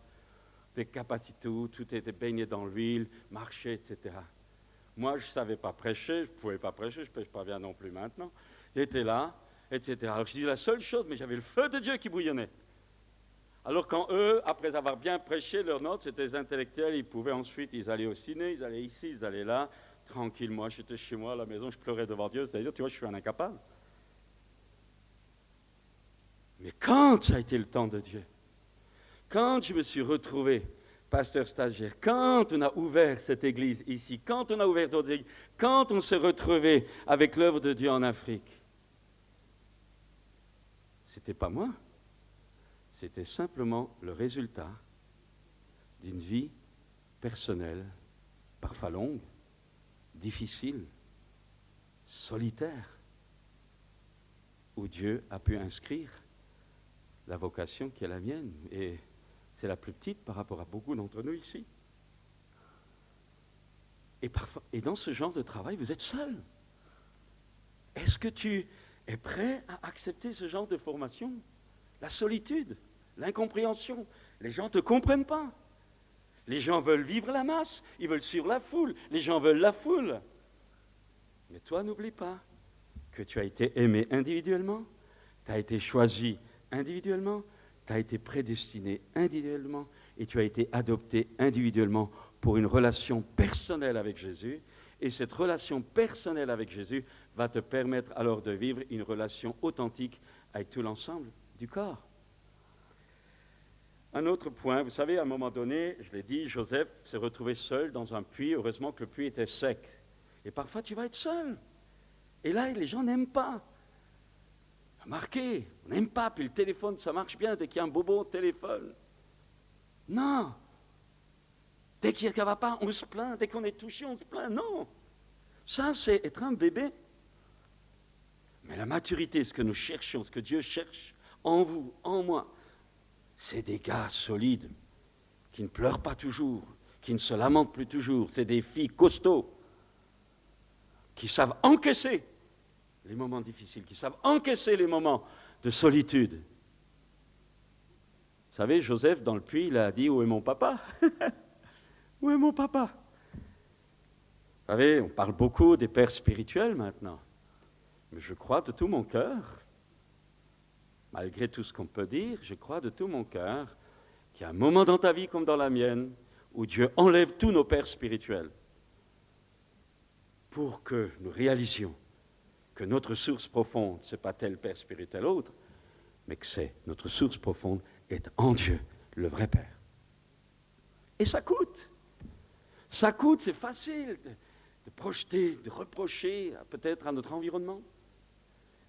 des capacités où tout était baigné dans l'huile, marchait, etc. Moi, je ne savais pas prêcher, je ne pouvais pas prêcher, je ne prêche pas bien non plus maintenant. J'étais là, etc. Alors je dis la seule chose, mais j'avais le feu de Dieu qui bouillonnait. Alors quand eux, après avoir bien prêché leurs notes, c'était des intellectuels, ils pouvaient ensuite, ils allaient au ciné, ils allaient ici, ils allaient là, tranquille, moi j'étais chez moi à la maison, je pleurais devant Dieu, c'est-à-dire, tu vois, je suis un incapable. Mais quand ça a été le temps de Dieu, quand je me suis retrouvé pasteur stagiaire, quand on a ouvert cette église ici, quand on a ouvert d'autres églises, quand on s'est retrouvé avec l'œuvre de Dieu en Afrique, n'était pas moi, c'était simplement le résultat d'une vie personnelle, parfois longue, difficile, solitaire, où Dieu a pu inscrire la vocation qui est la mienne. Et c'est la plus petite par rapport à beaucoup d'entre nous ici. Et dans ce genre de travail, vous êtes seul. Est-ce que tu es prêt à accepter ce genre de formation? La solitude, l'incompréhension. Les gens ne te comprennent pas. Les gens veulent vivre la masse, ils veulent suivre la foule. Les gens veulent la foule. Mais toi, n'oublie pas que tu as été aimé individuellement, tu as été choisi individuellement, tu as été prédestiné individuellement et tu as été adopté individuellement pour une relation personnelle avec Jésus. Et cette relation personnelle avec Jésus va te permettre alors de vivre une relation authentique avec tout l'ensemble du corps. Un autre point, vous savez, à un moment donné, je l'ai dit, Joseph s'est retrouvé seul dans un puits. Heureusement que le puits était sec. Et parfois, tu vas être seul. Et là, les gens n'aiment pas. Remarquez, on n'aime pas, puis le téléphone, ça marche bien dès qu'il y a un bobo au téléphone. Non. Dès qu'il n'y a pas, on se plaint. Dès qu'on est touché, on se plaint. Non. Ça, c'est être un bébé. Mais la maturité, ce que nous cherchons, ce que Dieu cherche en vous, en moi, c'est des gars solides, qui ne pleurent pas toujours, qui ne se lamentent plus toujours. C'est des filles costauds, qui savent encaisser les moments difficiles, qui savent encaisser les moments de solitude. Vous savez, Joseph, dans le puits, il a dit « Où est mon papa ?» Où est mon papa? Vous savez, on parle beaucoup des pères spirituels maintenant, mais je crois de tout mon cœur, malgré tout ce qu'on peut dire, je crois de tout mon cœur qu'il y a un moment dans ta vie comme dans la mienne où Dieu enlève tous nos pères spirituels pour que nous réalisions que notre source profonde, ce n'est pas tel père spirituel autre, mais que c'est notre source profonde est en Dieu, le vrai Père. Et ça coûte. Ça coûte, c'est facile de projeter, de reprocher peut-être à notre environnement.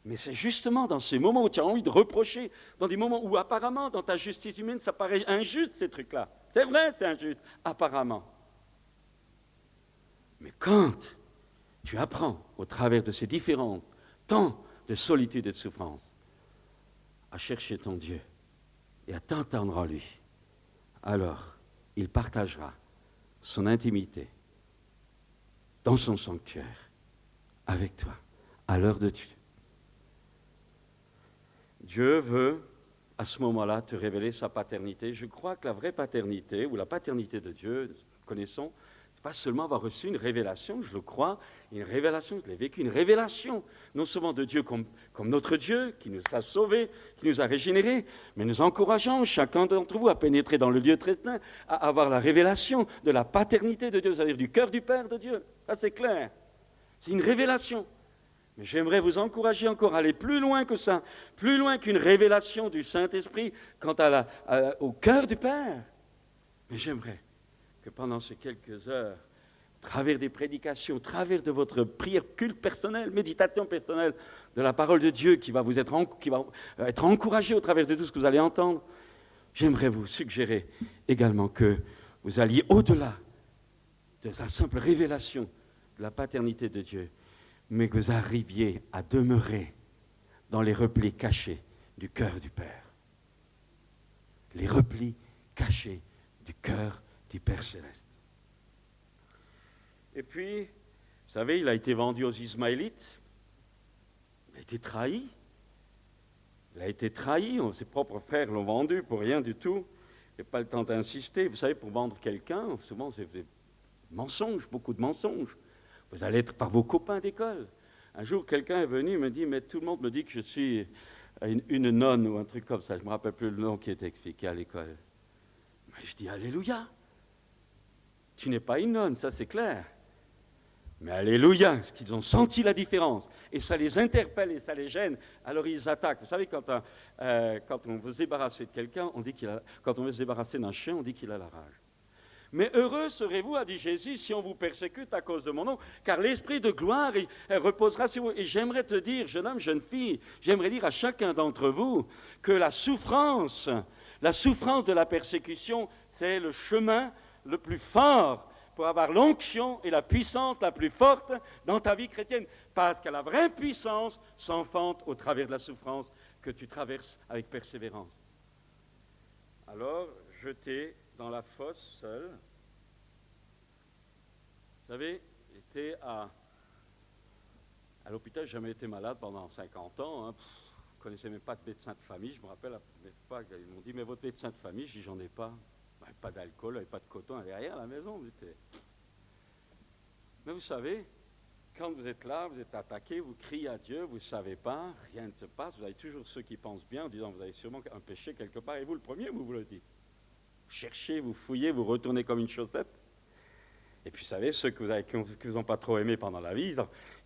Mais c'est justement dans ces moments où tu as envie de reprocher, dans des moments où apparemment, dans ta justice humaine, ça paraît injuste, ces trucs-là. C'est vrai, c'est injuste, apparemment. Mais quand tu apprends, au travers de ces différents temps de solitude et de souffrance, à chercher ton Dieu et à t'entendre en lui, alors il partagera son intimité dans son sanctuaire avec toi, à l'heure de Dieu. Dieu veut, à ce moment-là, te révéler sa paternité. Je crois que la vraie paternité, ou la paternité de Dieu, connaissons, c'est pas seulement avoir reçu une révélation, je le crois, une révélation, je l'ai vécu, une révélation, non seulement de Dieu comme notre Dieu, qui nous a sauvés, qui nous a régénérés, mais nous encourageons chacun d'entre vous à pénétrer dans le lieu très saint, à avoir la révélation de la paternité de Dieu, c'est-à-dire du cœur du Père de Dieu. Ça, c'est clair. C'est une révélation. Mais j'aimerais vous encourager encore à aller plus loin que ça, plus loin qu'une révélation du Saint-Esprit quant au cœur du Père. Mais j'aimerais que pendant ces quelques heures, au travers des prédications, au travers de votre prière, culte personnel, méditation personnelle de la parole de Dieu qui va être encouragée au travers de tout ce que vous allez entendre, j'aimerais vous suggérer également que vous alliez au-delà de la simple révélation de la paternité de Dieu, mais que vous arriviez à demeurer dans les replis cachés du cœur du Père. Les replis cachés du cœur du Père céleste. Et puis, vous savez, il a été vendu aux Ismaélites, il a été trahi. Il a été trahi, ses propres frères l'ont vendu pour rien du tout. Je n'ai pas le temps d'insister. Vous savez, pour vendre quelqu'un, souvent c'est des mensonges, beaucoup de mensonges. Vous allez être par vos copains d'école. Un jour, quelqu'un est venu et me dit, mais tout le monde me dit que je suis une nonne ou un truc comme ça. Je ne me rappelle plus le nom qui était expliqué à l'école. Mais je dis, alléluia. Tu n'es pas une nonne, ça c'est clair. Mais alléluia, parce qu'ils ont senti la différence. Et ça les interpelle et ça les gêne. Alors ils attaquent. Vous savez, quand on veut se débarrasser de quelqu'un, quand on veut se débarrasser d'un chien, on dit qu'il a la rage. Mais heureux serez-vous, a dit Jésus, si on vous persécute à cause de mon nom, car l'esprit de gloire reposera sur vous. Et j'aimerais te dire, jeune homme, jeune fille, j'aimerais dire à chacun d'entre vous que la souffrance de la persécution, c'est le chemin le plus fort pour avoir l'onction et la puissance la plus forte dans ta vie chrétienne. Parce que la vraie puissance s'enfante au travers de la souffrance que tu traverses avec persévérance. Alors, jeté dans la fosse seul. Vous savez, j'étais à l'hôpital, j'ai jamais été malade pendant 50 ans. Hein. Je ne connaissais même pas de médecin de famille. Je me rappelle, ils m'ont dit, mais votre médecin de famille, je dis, j'en ai pas. Ben, pas d'alcool, pas de coton, il n'y avait rien à la maison. Mais vous savez, quand vous êtes là, vous êtes attaqué, vous criez à Dieu, vous ne savez pas, rien ne se passe. Vous avez toujours ceux qui pensent bien en disant, vous avez sûrement un péché quelque part. Et vous, le premier, vous le dites. Vous cherchez, vous fouillez, vous retournez comme une chaussette. Et puis, vous savez, ceux qui vous ont pas trop aimé pendant la vie,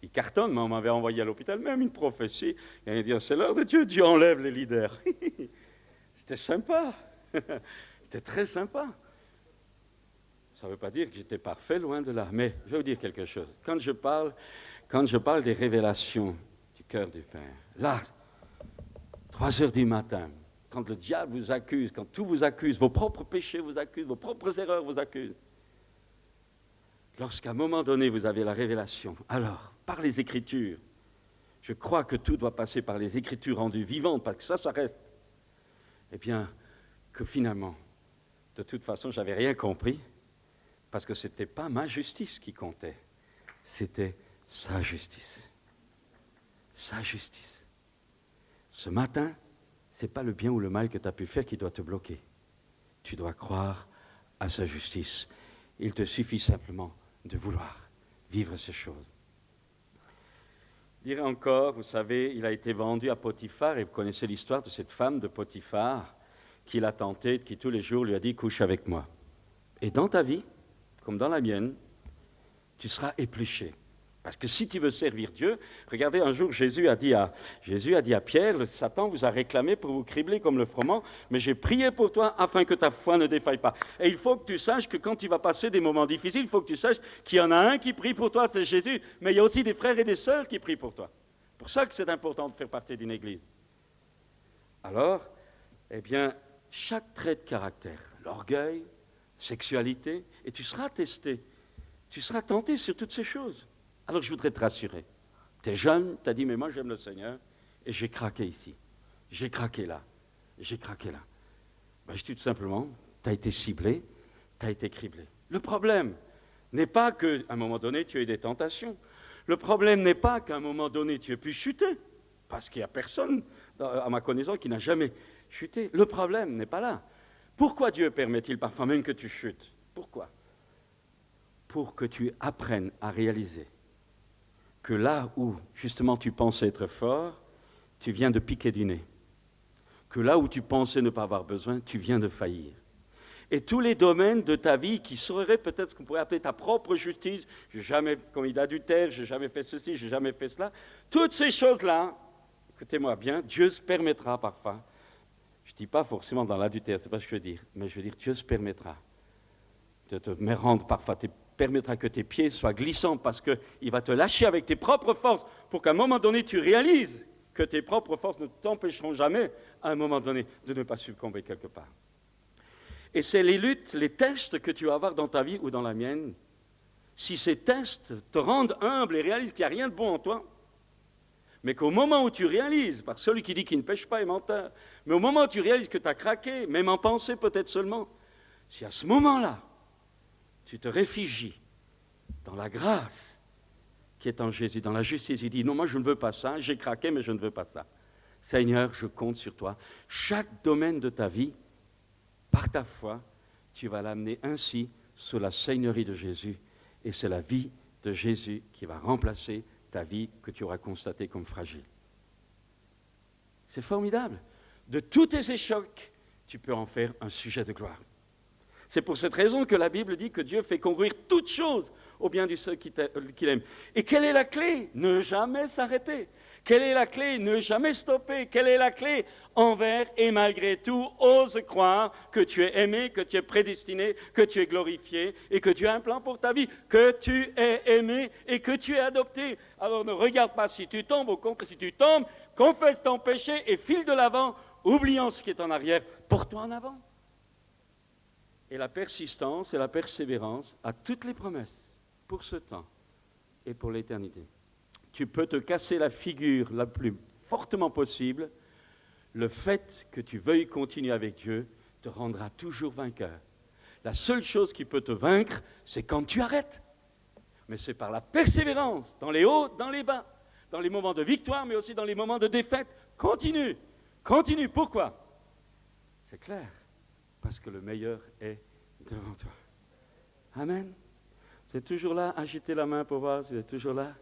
ils cartonnent. Mais on m'avait envoyé à l'hôpital, même une prophétie. Et ils disaient, c'est l'heure de Dieu, Dieu enlève les leaders. C'était sympa. C'était très sympa. Ça ne veut pas dire que j'étais parfait, loin de là. Mais je vais vous dire quelque chose. Quand je parle des révélations du cœur du Père, là, 3 heures du matin, quand le diable vous accuse, quand tout vous accuse, vos propres péchés vous accusent, vos propres erreurs vous accusent, lorsqu'à un moment donné vous avez la révélation, alors, par les Écritures, je crois que tout doit passer par les Écritures rendues vivantes, parce que ça reste, eh bien, que finalement, de toute façon, je n'avais rien compris, parce que ce n'était pas ma justice qui comptait, c'était sa justice. Sa justice. Ce matin, ce n'est pas le bien ou le mal que tu as pu faire qui doit te bloquer. Tu dois croire à sa justice. Il te suffit simplement de vouloir vivre ces choses. Je dirais encore, vous savez, il a été vendu à Potiphar, et vous connaissez l'histoire de cette femme de Potiphar qui l'a tenté, qui tous les jours lui a dit « couche avec moi ». Et dans ta vie, comme dans la mienne, tu seras épluché. Parce que si tu veux servir Dieu, regardez, un jour, Jésus a dit à Pierre, « Satan vous a réclamé pour vous cribler comme le froment, mais j'ai prié pour toi afin que ta foi ne défaille pas. » Et il faut que tu saches que quand tu vas passer des moments difficiles, il faut que tu saches qu'il y en a un qui prie pour toi, c'est Jésus, mais il y a aussi des frères et des sœurs qui prient pour toi. C'est pour ça que c'est important de faire partie d'une église. Alors, eh bien, chaque trait de caractère, l'orgueil, sexualité, et tu seras testé, tu seras tenté sur toutes ces choses. Alors je voudrais te rassurer. Tu es jeune, tu as dit, mais moi j'aime le Seigneur, et j'ai craqué ici, j'ai craqué là, j'ai craqué là. Ben, je dis tout simplement, tu as été ciblé, tu as été criblé. Le problème n'est pas qu'à un moment donné tu aies des tentations. Le problème n'est pas qu'à un moment donné tu aies pu chuter, parce qu'il n'y a personne, à ma connaissance, qui n'a jamais chuté. Le problème n'est pas là. Pourquoi Dieu permet-il parfois même que tu chutes? Pourquoi? Pour que tu apprennes à réaliser que là où, justement, tu pensais être fort, tu viens de piquer du nez. Que là où tu pensais ne pas avoir besoin, tu viens de faillir. Et tous les domaines de ta vie qui seraient peut-être ce qu'on pourrait appeler ta propre justice, j'ai jamais commis d'adultère, j'ai jamais fait ceci, j'ai jamais fait cela, toutes ces choses-là, écoutez-moi bien, Dieu se permettra parfois, je ne dis pas forcément dans l'adultère, c'est pas ce que je veux dire, mais je veux dire, Dieu se permettra de te rendre parfois, permettra que tes pieds soient glissants parce qu'il va te lâcher avec tes propres forces pour qu'à un moment donné, tu réalises que tes propres forces ne t'empêcheront jamais, à un moment donné, de ne pas succomber quelque part. Et c'est les luttes, les tests que tu vas avoir dans ta vie ou dans la mienne. Si ces tests te rendent humble et réalisent qu'il n'y a rien de bon en toi, mais qu'au moment où tu réalises, par celui qui dit qu'il ne pêche pas est menteur, mais au moment où tu réalises que tu as craqué, même en pensée peut-être seulement, si à ce moment-là, tu te réfugies dans la grâce qui est en Jésus, dans la justice, il dit, non, moi je ne veux pas ça, j'ai craqué, mais je ne veux pas ça. Seigneur, je compte sur toi. Chaque domaine de ta vie, par ta foi, tu vas l'amener ainsi sous la seigneurie de Jésus, et c'est la vie de Jésus qui va remplacer ta vie que tu auras constatée comme fragile. C'est formidable. De tous tes échecs, tu peux en faire un sujet de gloire. C'est pour cette raison que la Bible dit que Dieu fait concourir toutes choses au bien de ceux qui l'aiment. Et quelle est la clé? Ne jamais s'arrêter. Quelle est la clé? Ne jamais stopper. Quelle est la clé? Envers et malgré tout, ose croire que tu es aimé, que tu es prédestiné, que tu es glorifié et que tu as un plan pour ta vie, que tu es aimé et que tu es adopté. Alors ne regarde pas si tu tombes, au contraire, si tu tombes, confesse ton péché et file de l'avant, oubliant ce qui est en arrière, porte-toi en avant. Et la persistance et la persévérance à toutes les promesses pour ce temps et pour l'éternité. Tu peux te casser la figure la plus fortement possible. Le fait que tu veuilles continuer avec Dieu te rendra toujours vainqueur. La seule chose qui peut te vaincre, c'est quand tu arrêtes. Mais c'est par la persévérance, dans les hauts, dans les bas, dans les moments de victoire, mais aussi dans les moments de défaite. Continue, continue. Pourquoi? C'est clair, parce que le meilleur est devant toi. Amen. Vous êtes toujours là? Agitez la main pour voir si vous êtes toujours là.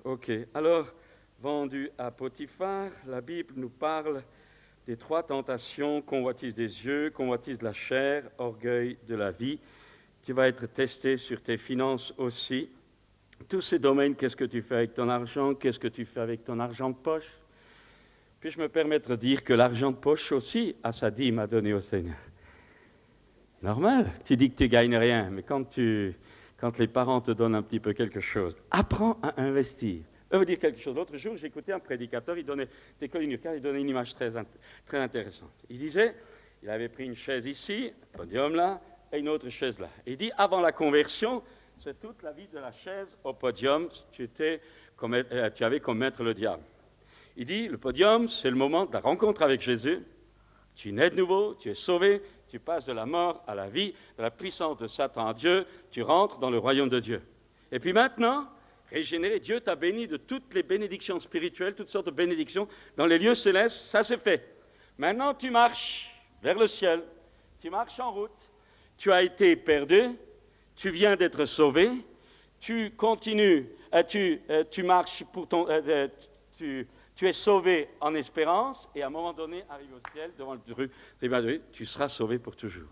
Ok, alors, vendu à Potiphar, la Bible nous parle des 3 tentations: convoitise des yeux, convoitise de la chair, orgueil de la vie. Tu vas être testé sur tes finances aussi. Tous ces domaines, qu'est-ce que tu fais avec ton argent? Qu'est-ce que tu fais avec ton argent de poche? Puis-je me permettre de dire que l'argent de poche aussi a sa dîme à donner au Seigneur? Normal, tu dis que tu ne gagnes rien, mais quand les parents te donnent un petit peu quelque chose, apprends à investir. Je veux dire quelque chose. L'autre jour, j'ai écouté un prédicateur, il donnait une image très intéressante. Il disait, il avait pris une chaise ici, un podium là, et une autre chaise là. Il dit, avant la conversion, c'est toute la vie de la chaise au podium, tu avais comme maître le diable. Il dit, le podium, c'est le moment de la rencontre avec Jésus. Tu nais de nouveau, tu es sauvé, tu passes de la mort à la vie, de la puissance de Satan à Dieu, tu rentres dans le royaume de Dieu. Et puis maintenant, régénéré, Dieu t'a béni de toutes les bénédictions spirituelles, toutes sortes de bénédictions dans les lieux célestes, ça c'est fait. Maintenant, tu marches vers le ciel, tu marches en route, tu as été perdu, tu viens d'être sauvé, tu continues, tu marches pour ton... Tu es sauvé en espérance, et à un moment donné, arrivé au ciel, devant le tribunal de Dieu, tu seras sauvé pour toujours.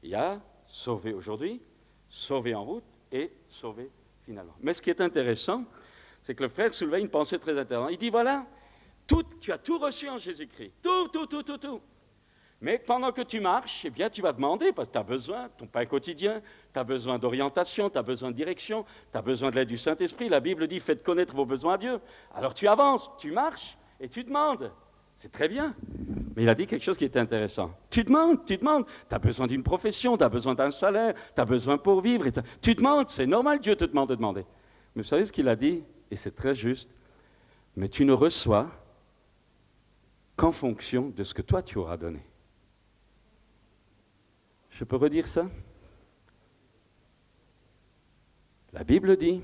Il y a sauvé aujourd'hui, sauvé en route et sauvé finalement. Mais ce qui est intéressant, c'est que le frère soulevait une pensée très intéressante. Il dit, voilà, tu as tout reçu en Jésus-Christ, tout. Mais pendant que tu marches, eh bien, tu vas demander, parce que tu as besoin de ton pain quotidien, tu as besoin d'orientation, tu as besoin de direction, tu as besoin de l'aide du Saint-Esprit. La Bible dit, faites connaître vos besoins à Dieu. Alors tu avances, tu marches et tu demandes. C'est très bien. Mais il a dit quelque chose qui est intéressant. Tu demandes. Tu as besoin d'une profession, tu as besoin d'un salaire, tu as besoin pour vivre. Tu demandes, c'est normal, Dieu te demande de demander. Mais vous savez ce qu'il a dit, et c'est très juste, mais tu ne reçois qu'en fonction de ce que toi tu auras donné. Je peux redire ça? La Bible dit,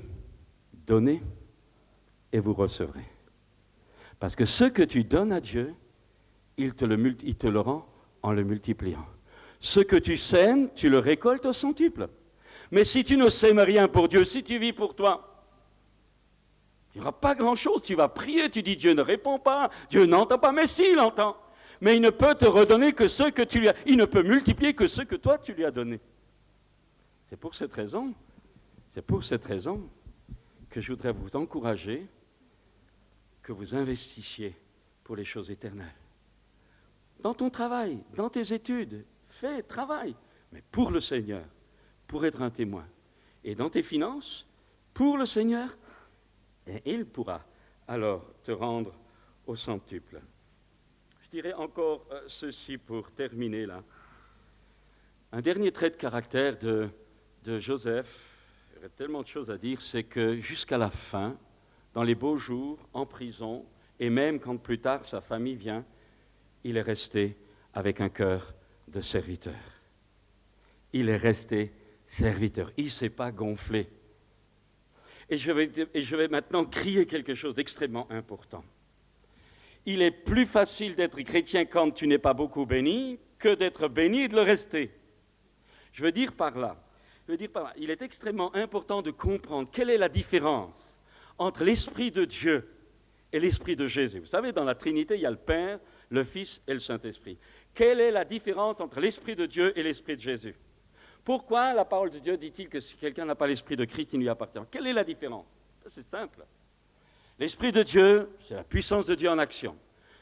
donnez et vous recevrez. Parce que ce que tu donnes à Dieu, il te le rend en le multipliant. Ce que tu sèmes, tu le récoltes au centuple. Mais si tu ne sèmes rien pour Dieu, si tu vis pour toi, il n'y aura pas grand-chose. Tu vas prier, tu dis Dieu ne répond pas, Dieu n'entend pas, mais si, il entend. Mais il ne peut te redonner que ce que tu lui as... Il ne peut multiplier que ce que toi, tu lui as donné. C'est pour cette raison que je voudrais vous encourager que vous investissiez pour les choses éternelles. Dans ton travail, dans tes études, travaille, mais pour le Seigneur, pour être un témoin. Et dans tes finances, pour le Seigneur, et il pourra alors te rendre au centuple. Je dirais encore ceci pour terminer là. Un dernier trait de caractère de Joseph, il y aurait tellement de choses à dire, c'est que jusqu'à la fin, dans les beaux jours, en prison, et même quand plus tard sa famille vient, il est resté avec un cœur de serviteur. Il est resté serviteur. Il ne s'est pas gonflé. Et je vais maintenant crier quelque chose d'extrêmement important. Il est plus facile d'être chrétien quand tu n'es pas beaucoup béni que d'être béni et de le rester. Je veux dire par là, il est extrêmement important de comprendre quelle est la différence entre l'Esprit de Dieu et l'Esprit de Jésus. Vous savez, dans la Trinité, il y a le Père, le Fils et le Saint-Esprit. Quelle est la différence entre l'Esprit de Dieu et l'Esprit de Jésus? Pourquoi la parole de Dieu dit-il que si quelqu'un n'a pas l'Esprit de Christ, il ne lui appartient? Quelle est la différence? C'est simple. L'Esprit de Dieu, c'est la puissance de Dieu en action.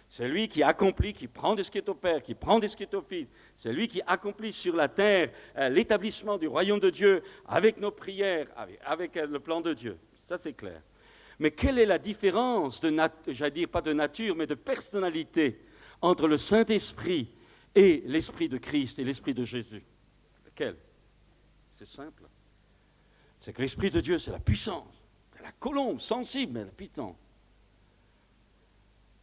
C'est lui qui accomplit, qui prend de ce qui est au Père, qui prend de ce qui est au Fils. C'est lui qui accomplit sur la terre l'établissement du royaume de Dieu avec nos prières, avec le plan de Dieu. Ça, c'est clair. Mais quelle est la différence, j'allais dire pas de nature, mais de personnalité entre le Saint-Esprit et l'Esprit de Christ et l'Esprit de Jésus? Quelle? C'est simple. C'est que l'Esprit de Dieu, c'est la puissance. C'est la colombe sensible, mais la puissance.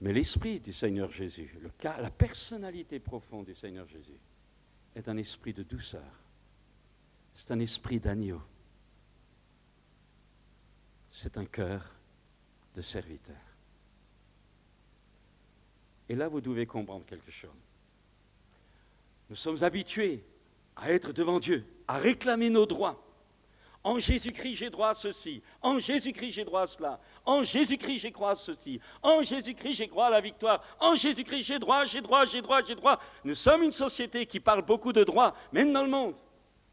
Mais l'Esprit du Seigneur Jésus, la personnalité profonde du Seigneur Jésus, est un esprit de douceur. C'est un esprit d'agneau. C'est un cœur de serviteur. Et là, vous devez comprendre quelque chose. Nous sommes habitués à être devant Dieu, à réclamer nos droits. En Jésus-Christ, j'ai droit à ceci. En Jésus-Christ, j'ai droit à cela. En Jésus-Christ, j'ai droit à ceci. En Jésus-Christ, j'ai droit à la victoire. En Jésus-Christ, j'ai droit. Nous sommes une société qui parle beaucoup de droits, même dans le monde.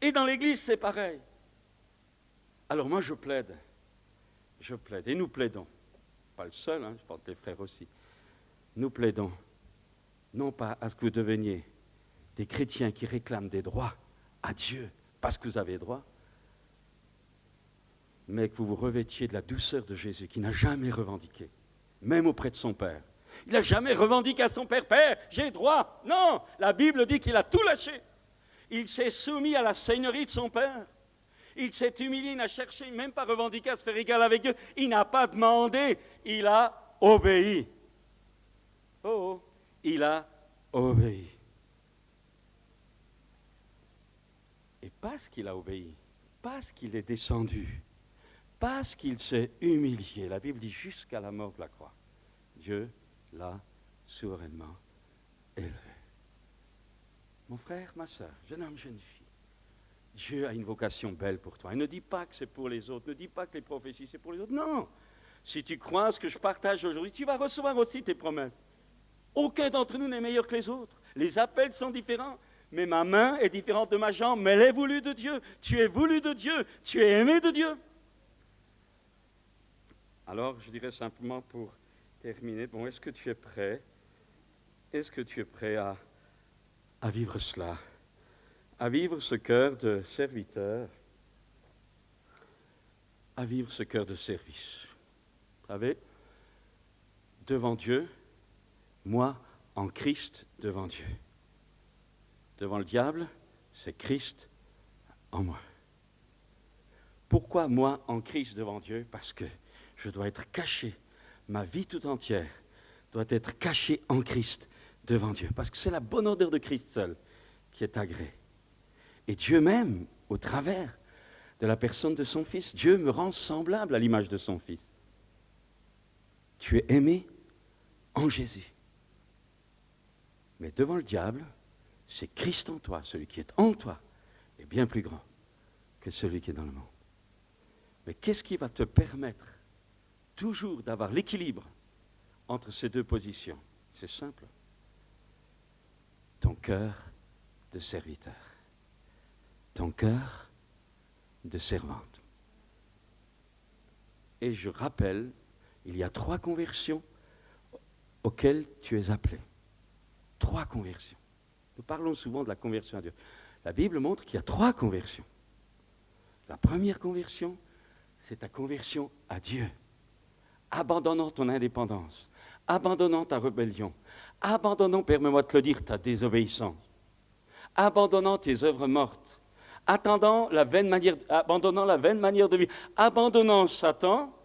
Et dans l'Église, c'est pareil. Alors moi, je plaide, et nous plaidons. Pas le seul, je parle des frères aussi. Nous plaidons, non pas à ce que vous deveniez des chrétiens qui réclament des droits à Dieu, parce que vous avez droit, mais que vous vous revêtiez de la douceur de Jésus, qui n'a jamais revendiqué, même auprès de son Père. Il n'a jamais revendiqué à son Père, « Père, j'ai droit ». Non, la Bible dit qu'il a tout lâché. Il s'est soumis à la seigneurie de son Père. Il s'est humilié, il n'a cherché même pas revendiqué à se faire égal avec Dieu. Il n'a pas demandé, il a obéi. Oh, il a obéi. Et parce qu'il a obéi, parce qu'il est descendu, parce qu'il s'est humilié, la Bible dit jusqu'à la mort de la croix, Dieu l'a souverainement élevé. Mon frère, ma soeur, jeune homme, jeune fille, Dieu a une vocation belle pour toi. Il ne dit pas que c'est pour les autres, ne dit pas que les prophéties c'est pour les autres. Non, si tu crois à ce que je partage aujourd'hui, tu vas recevoir aussi tes promesses. Aucun d'entre nous n'est meilleur que les autres. Les appels sont différents, mais ma main est différente de ma jambe, mais elle est voulue de Dieu. Tu es voulu de Dieu, tu es aimé de Dieu. Alors, je dirais simplement pour terminer, bon, est-ce que tu es prêt? Est-ce que tu es prêt à vivre cela? À vivre ce cœur de serviteur, à vivre ce cœur de service. Vous savez, devant Dieu, moi en Christ devant Dieu. Devant le diable, c'est Christ en moi. Pourquoi moi en Christ devant Dieu? Parce que je dois être caché, ma vie tout entière doit être cachée en Christ devant Dieu. Parce que c'est la bonne odeur de Christ seul qui est agréée. Et Dieu même, au travers de la personne de son Fils, Dieu me rend semblable à l'image de son Fils. Tu es aimé en Jésus. Mais devant le diable, c'est Christ en toi, celui qui est en toi, est bien plus grand que celui qui est dans le monde. Mais qu'est-ce qui va te permettre toujours d'avoir l'équilibre entre ces deux positions? C'est simple. Ton cœur de serviteur. Ton cœur de servante. Et je rappelle, il y a 3 conversions auxquelles tu es appelé. 3 conversions. Nous parlons souvent de la conversion à Dieu. La Bible montre qu'il y a 3 conversions. La première conversion, c'est ta conversion à Dieu. Abandonnant ton indépendance, abandonnant ta rébellion, abandonnant, permets-moi de te le dire, ta désobéissance, abandonnant tes œuvres mortes, abandonnant la vaine manière de vivre, abandonnant Satan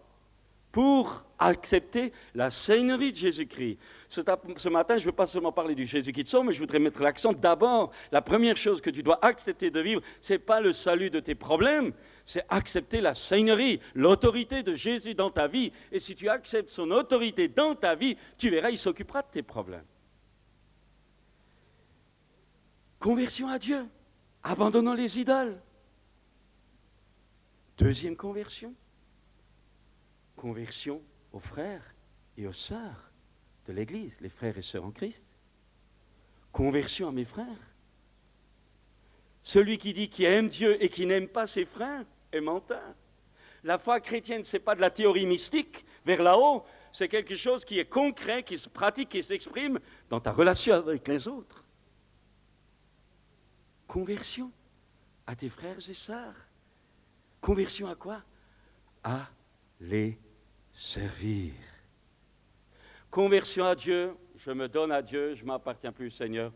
pour accepter la seigneurie de Jésus-Christ. Ce matin, je ne veux pas seulement parler du Jésus qui te sauve, mais je voudrais mettre l'accent d'abord. La première chose que tu dois accepter de vivre, ce n'est pas le salut de tes problèmes, c'est accepter la seigneurie, l'autorité de Jésus dans ta vie. Et si tu acceptes son autorité dans ta vie, tu verras, il s'occupera de tes problèmes. Conversion à Dieu, abandonnons les idoles. Deuxième conversion, conversion aux frères et aux sœurs de l'Église, les frères et sœurs en Christ. Conversion à mes frères. Celui qui dit qu'il aime Dieu et qui n'aime pas ses frères est menteur. La foi chrétienne, ce n'est pas de la théorie mystique vers là-haut, c'est quelque chose qui est concret, qui se pratique, qui s'exprime dans ta relation avec les autres. Conversion à tes frères et sœurs. Conversion à quoi? À les servir. Conversion à Dieu, je me donne à Dieu, je ne m'appartiens plus, Seigneur,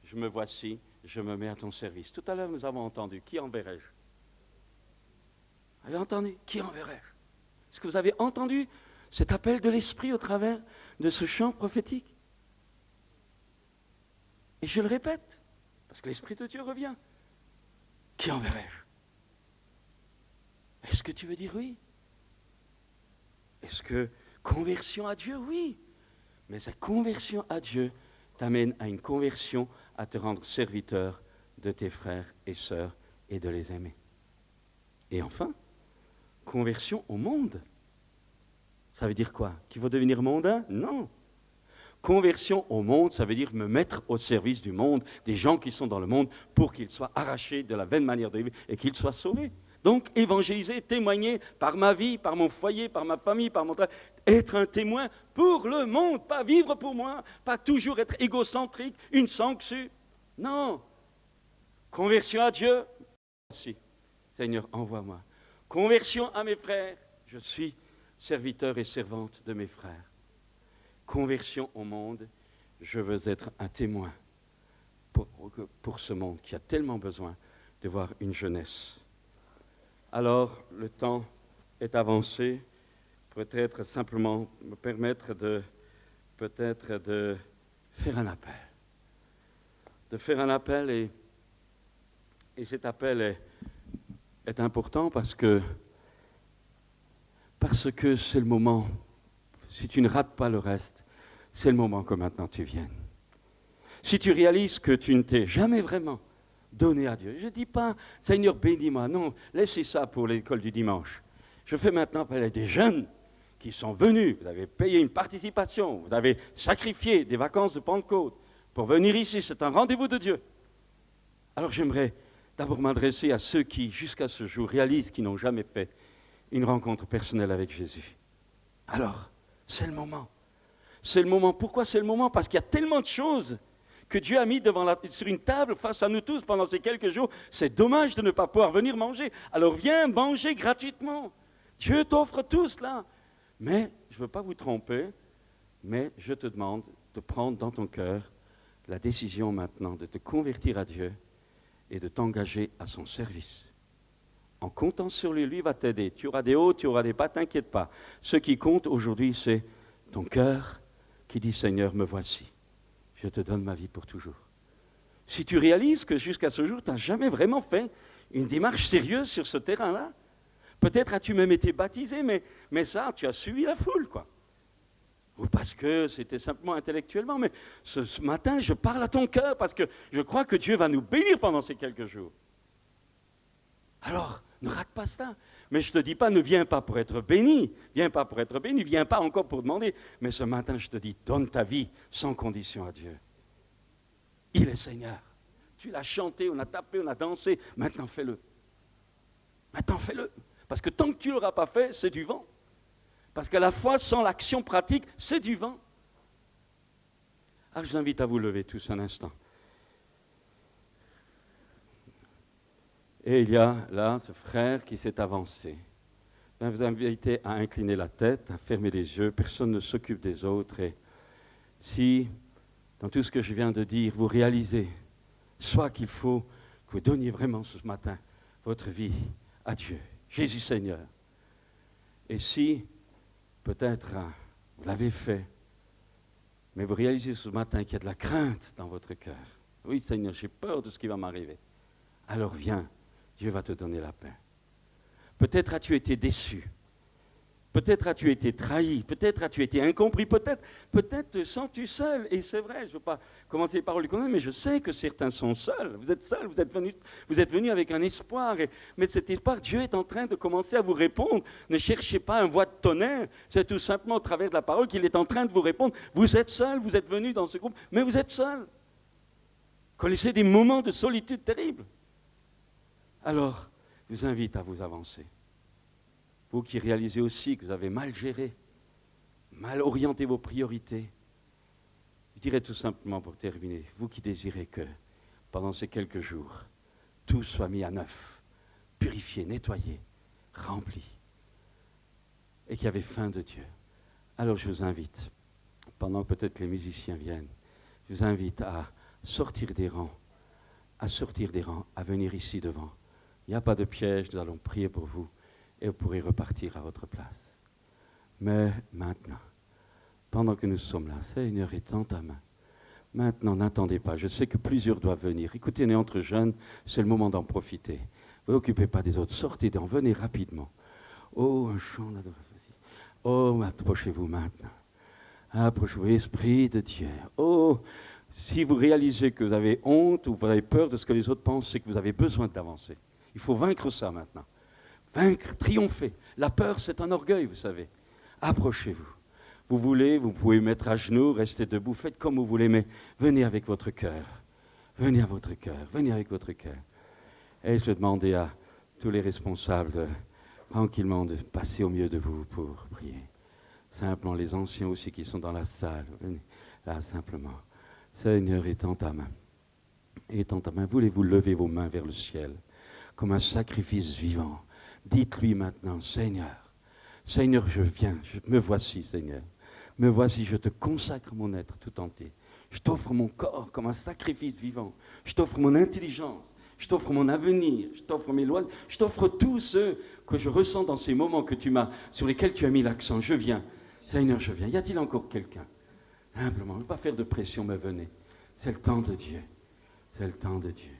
je me voici, je me mets à ton service. Tout à l'heure, nous avons entendu, qui enverrai-je? Vous avez entendu? Qui enverrai-je? Est-ce que vous avez entendu cet appel de l'Esprit au travers de ce chant prophétique? Et je le répète, parce que l'Esprit de Dieu revient. Qui enverrai-je? Est-ce que tu veux dire oui? Est-ce que conversion à Dieu? Oui. Mais cette conversion à Dieu t'amène à une conversion à te rendre serviteur de tes frères et sœurs et de les aimer. Et enfin, conversion au monde. Ça veut dire quoi? Qu'il faut devenir mondain? Non. Conversion au monde, ça veut dire me mettre au service du monde, des gens qui sont dans le monde, pour qu'ils soient arrachés de la vaine manière de vivre et qu'ils soient sauvés. Donc, évangéliser, témoigner par ma vie, par mon foyer, par ma famille, par mon travail, être un témoin pour le monde, pas vivre pour moi, pas toujours être égocentrique, une sanctue. Non. Conversion à Dieu, merci. Seigneur, envoie-moi. Conversion à mes frères, je suis serviteur et servante de mes frères. Conversion au monde, je veux être un témoin pour ce monde qui a tellement besoin de voir une jeunesse. Alors, le temps est avancé, peut-être simplement me permettre de faire un appel. De faire un appel, et cet appel est important parce que c'est le moment, si tu ne rates pas le reste, c'est le moment que maintenant tu viennes. Si tu réalises que tu ne t'es jamais vraiment donné à Dieu, je ne dis pas, Seigneur, bénis-moi, non, laissez ça pour l'école du dimanche. Je fais maintenant appel à des jeunes qui sont venus, vous avez payé une participation, vous avez sacrifié des vacances de Pentecôte pour venir ici, c'est un rendez-vous de Dieu. Alors j'aimerais d'abord m'adresser à ceux qui, jusqu'à ce jour, réalisent qu'ils n'ont jamais fait une rencontre personnelle avec Jésus. Alors, c'est le moment. C'est le moment. Pourquoi c'est le moment? Parce qu'il y a tellement de choses que Dieu a mis sur une table face à nous tous pendant ces quelques jours. C'est dommage de ne pas pouvoir venir manger. Alors viens manger gratuitement. Dieu t'offre tout cela. Mais, je ne veux pas vous tromper, mais je te demande de prendre dans ton cœur la décision maintenant de te convertir à Dieu et de t'engager à son service. En comptant sur lui, lui va t'aider. Tu auras des hauts, tu auras des bas, t'inquiète pas. Ce qui compte aujourd'hui, c'est ton cœur qui dit, Seigneur, me voici. Je te donne ma vie pour toujours. Si tu réalises que jusqu'à ce jour, tu n'as jamais vraiment fait une démarche sérieuse sur ce terrain-là, peut-être as-tu même été baptisé, mais ça, tu as suivi la foule, quoi. Ou parce que c'était simplement intellectuellement, mais ce matin, je parle à ton cœur parce que je crois que Dieu va nous bénir pendant ces quelques jours. Alors, ne rate pas ça. Mais je ne te dis pas, ne viens pas pour être béni. Viens pas pour être béni, viens pas encore pour demander. Mais ce matin, je te dis, donne ta vie sans condition à Dieu. Il est Seigneur. Tu l'as chanté, on a tapé, on a dansé. Maintenant, fais-le. Maintenant, fais-le. Parce que tant que tu ne l'auras pas fait, c'est du vent. Parce que la foi sans l'action pratique, c'est du vent. Alors, je vous invite à vous lever tous un instant. Et il y a là ce frère qui s'est avancé. Je vous invite à incliner la tête, à fermer les yeux. Personne ne s'occupe des autres. Et si, dans tout ce que je viens de dire, vous réalisez, soit qu'il faut que vous donniez vraiment ce matin votre vie à Dieu, Jésus Seigneur. Et si, peut-être, vous l'avez fait, mais vous réalisez ce matin qu'il y a de la crainte dans votre cœur. Oui Seigneur, j'ai peur de ce qui va m'arriver. Alors viens. Dieu va te donner la paix. Peut-être as-tu été déçu. Peut-être as-tu été trahi. Peut-être as-tu été incompris. Peut-être te sens-tu seul. Et c'est vrai, je ne veux pas commencer les paroles du condamné, mais je sais que certains sont seuls. Vous êtes seuls, vous êtes venus avec un espoir. Mais cet espoir, Dieu est en train de commencer à vous répondre. Ne cherchez pas un voix de tonnerre. C'est tout simplement au travers de la parole qu'il est en train de vous répondre. Vous êtes seuls, vous êtes venus dans ce groupe, mais vous êtes seuls. Connaissez des moments de solitude terribles. Alors, je vous invite à vous avancer. Vous qui réalisez aussi que vous avez mal géré, mal orienté vos priorités. Je dirais tout simplement pour terminer, vous qui désirez que pendant ces quelques jours, tout soit mis à neuf, purifié, nettoyé, rempli, et qui avez faim de Dieu. Alors je vous invite, pendant que peut-être les musiciens viennent, je vous invite à sortir des rangs, à venir ici devant. Il n'y a pas de piège, nous allons prier pour vous, et vous pourrez repartir à votre place. Mais maintenant, pendant que nous sommes là, Seigneur, étends ta main. Maintenant, n'attendez pas. Je sais que plusieurs doivent venir. Écoutez, on est entre jeunes, c'est le moment d'en profiter. Ne vous occupez pas des autres. Sortez d'en, venez rapidement. Oh, un chant d'adoration. Oh, approchez-vous maintenant. Approchez-vous, Esprit de Dieu. Oh, si vous réalisez que vous avez honte ou vous avez peur de ce que les autres pensent, c'est que vous avez besoin d'avancer. Il faut vaincre ça maintenant. Vaincre, triompher. La peur, c'est un orgueil, vous savez. Approchez-vous. Vous voulez, vous pouvez mettre à genoux, rester debout, faites comme vous voulez, mais venez avec votre cœur. Venez à votre cœur, venez avec votre cœur. Et je vais demander à tous les responsables tranquillement de passer au milieu de vous pour prier. Simplement, les anciens aussi qui sont dans la salle, venez là simplement. Seigneur, étends ta main. Étends ta main. Voulez-vous lever vos mains vers le ciel comme un sacrifice vivant? Dites-lui maintenant, Seigneur, Seigneur, je viens, me voici, Seigneur. Me voici, je te consacre mon être tout entier. Je t'offre mon corps comme un sacrifice vivant. Je t'offre mon intelligence. Je t'offre mon avenir. Je t'offre mes lois. Je t'offre tout ce que je ressens dans ces moments sur lesquels tu as mis l'accent. Je viens. Seigneur, je viens. Y a-t-il encore quelqu'un? Simplement, ne pas faire de pression, mais venez. C'est le temps de Dieu. C'est le temps de Dieu.